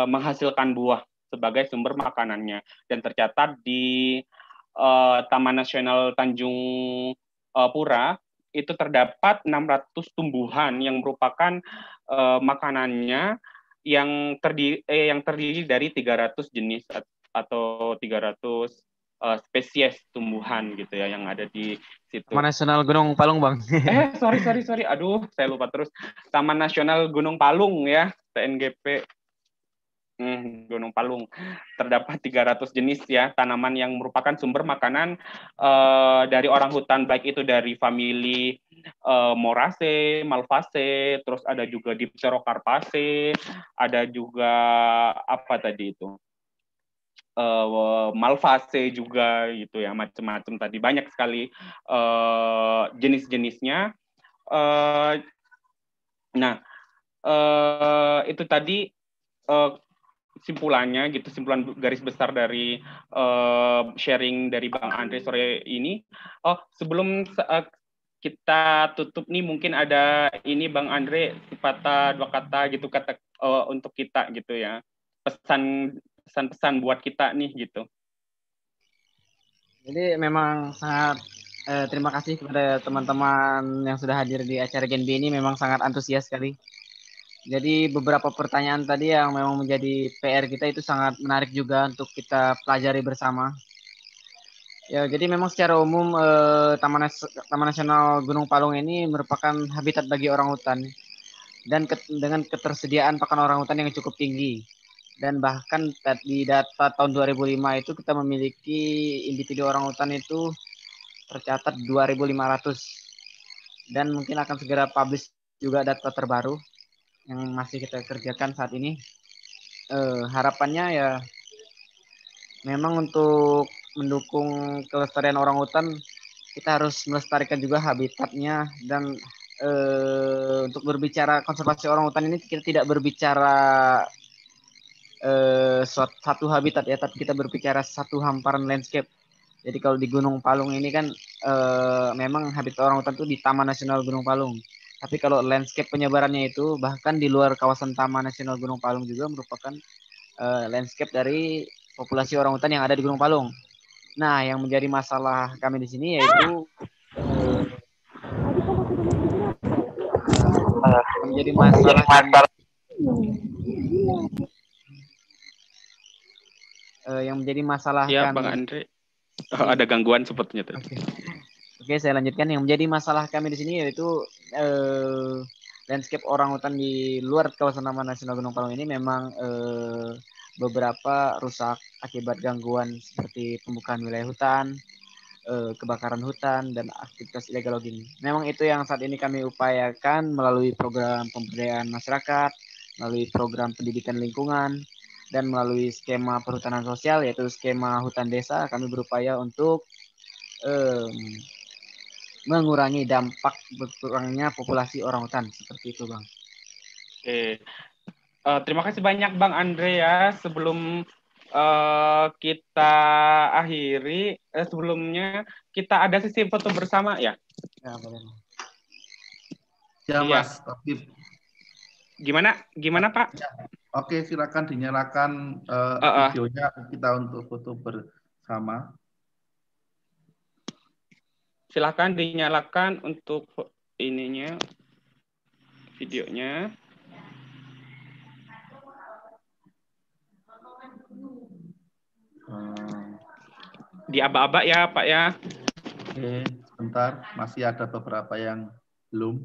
menghasilkan buah sebagai sumber makanannya. Dan tercatat di Taman Nasional Tanjung Pura itu terdapat 600 tumbuhan yang merupakan makanannya yang terdiri dari 300 jenis atau 300 spesies tumbuhan gitu ya yang ada di Taman situ. Nasional Gunung Palung, Bang. Sorry. Aduh, saya lupa terus. Taman Nasional Gunung Palung ya, TNGP. Gunung Palung. Terdapat 300 jenis ya tanaman yang merupakan sumber makanan dari orang hutan, baik itu dari famili Moraceae, Malvaceae, terus ada juga Dipterocarpaceae, ada juga apa tadi itu? Malvaceae juga gitu ya, macam-macam tadi. Banyak sekali jenis-jenisnya. Nah, itu tadi simpulan garis besar dari sharing dari Bang Andre sore ini. Oh, sebelum kita tutup nih, mungkin ada ini Bang Andre sepatah dua kata gitu untuk kita gitu ya. Pesan-pesan buat kita nih gitu. Jadi memang sangat terima kasih kepada teman-teman yang sudah hadir di acara Genbi ini, memang sangat antusias sekali. Jadi beberapa pertanyaan tadi yang memang menjadi PR kita itu sangat menarik juga untuk kita pelajari bersama. Ya, jadi memang secara umum Taman Nasional Gunung Palung ini merupakan habitat bagi orang hutan dan dengan ketersediaan pakan orang hutan yang cukup tinggi. Dan bahkan di data tahun 2005 itu kita memiliki individu orang hutan itu tercatat 2.500 dan mungkin akan segera publish juga data terbaru yang masih kita kerjakan saat ini. Harapannya ya memang untuk mendukung kelestarian orang hutan kita harus melestarikan juga habitatnya dan untuk berbicara konservasi orang hutan ini kita tidak berbicara satu habitat ya, tapi kita berbicara satu hamparan landscape. Jadi kalau di Gunung Palung ini kan memang habitat orang hutan itu di Taman Nasional Gunung Palung. Tapi kalau landscape penyebarannya itu bahkan di luar kawasan Taman Nasional Gunung Palung juga merupakan landscape dari populasi orang hutan yang ada di Gunung Palung. Nah, yang menjadi masalah kami di sini yaitu menjadi masalah kami yang menjadi masalah Ya, Bang kami. Andre. Oh, ada gangguan sepertinya tadi. Oke, saya lanjutkan. Yang menjadi masalah kami di sini yaitu landscape orang hutan di luar kawasan Taman Nasional Gunung Palung ini memang beberapa rusak akibat gangguan seperti pembukaan wilayah hutan, kebakaran hutan, dan aktivitas illegal logging. Memang itu yang saat ini kami upayakan melalui program pemberdayaan masyarakat, melalui program pendidikan lingkungan, dan melalui skema perhutanan sosial yaitu skema hutan desa. Kami berupaya untuk mengurangi dampak berkurangnya populasi orang hutan seperti itu, Bang. Oke. Terima kasih banyak Bang Andre ya. Sebelum kita akhiri, sebelumnya kita ada sesi foto bersama ya. Ya, boleh. Ya, Iya. Mas Tabib. Gimana Pak? Ya. Oke, silakan dinyalakan videonya kita untuk foto bersama. Silakan dinyalakan untuk ininya, videonya. Di aba-aba ya Pak ya. Oke, sebentar, masih ada beberapa yang belum.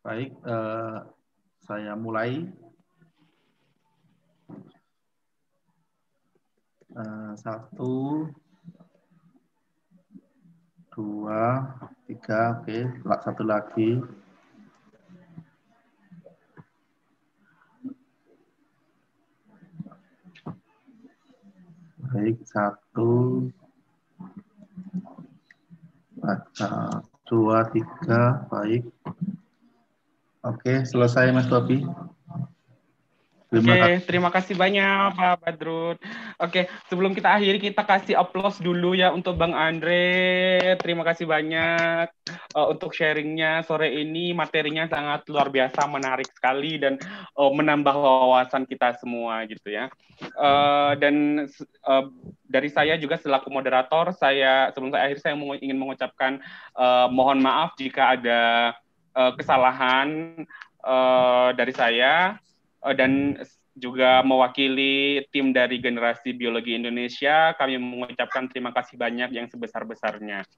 Baik, saya mulai. 1, 2, 3, oke, satu lagi. Baik, 1, 2, 3, baik. Oke, selesai Mas Bobi. Terima kasih banyak Pak Badrut. Oke, sebelum kita akhiri kita kasih aplaus dulu ya untuk Bang Andre. Terima kasih banyak untuk sharingnya sore ini. Materinya sangat luar biasa, menarik sekali dan menambah wawasan kita semua gitu ya. Dan dari saya juga selaku moderator, sebelum saya akhir saya ingin mengucapkan mohon maaf jika ada kesalahan dari saya. Dan juga mewakili tim dari Generasi Biologi Indonesia, kami mengucapkan terima kasih banyak yang sebesar-besarnya.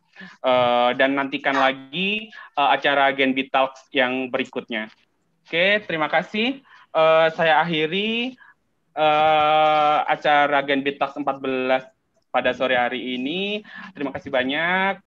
Dan nantikan lagi acara Genbi Talks yang berikutnya. Oke, terima kasih. Saya akhiri acara Genbi Talks 14 pada sore hari ini. Terima kasih banyak.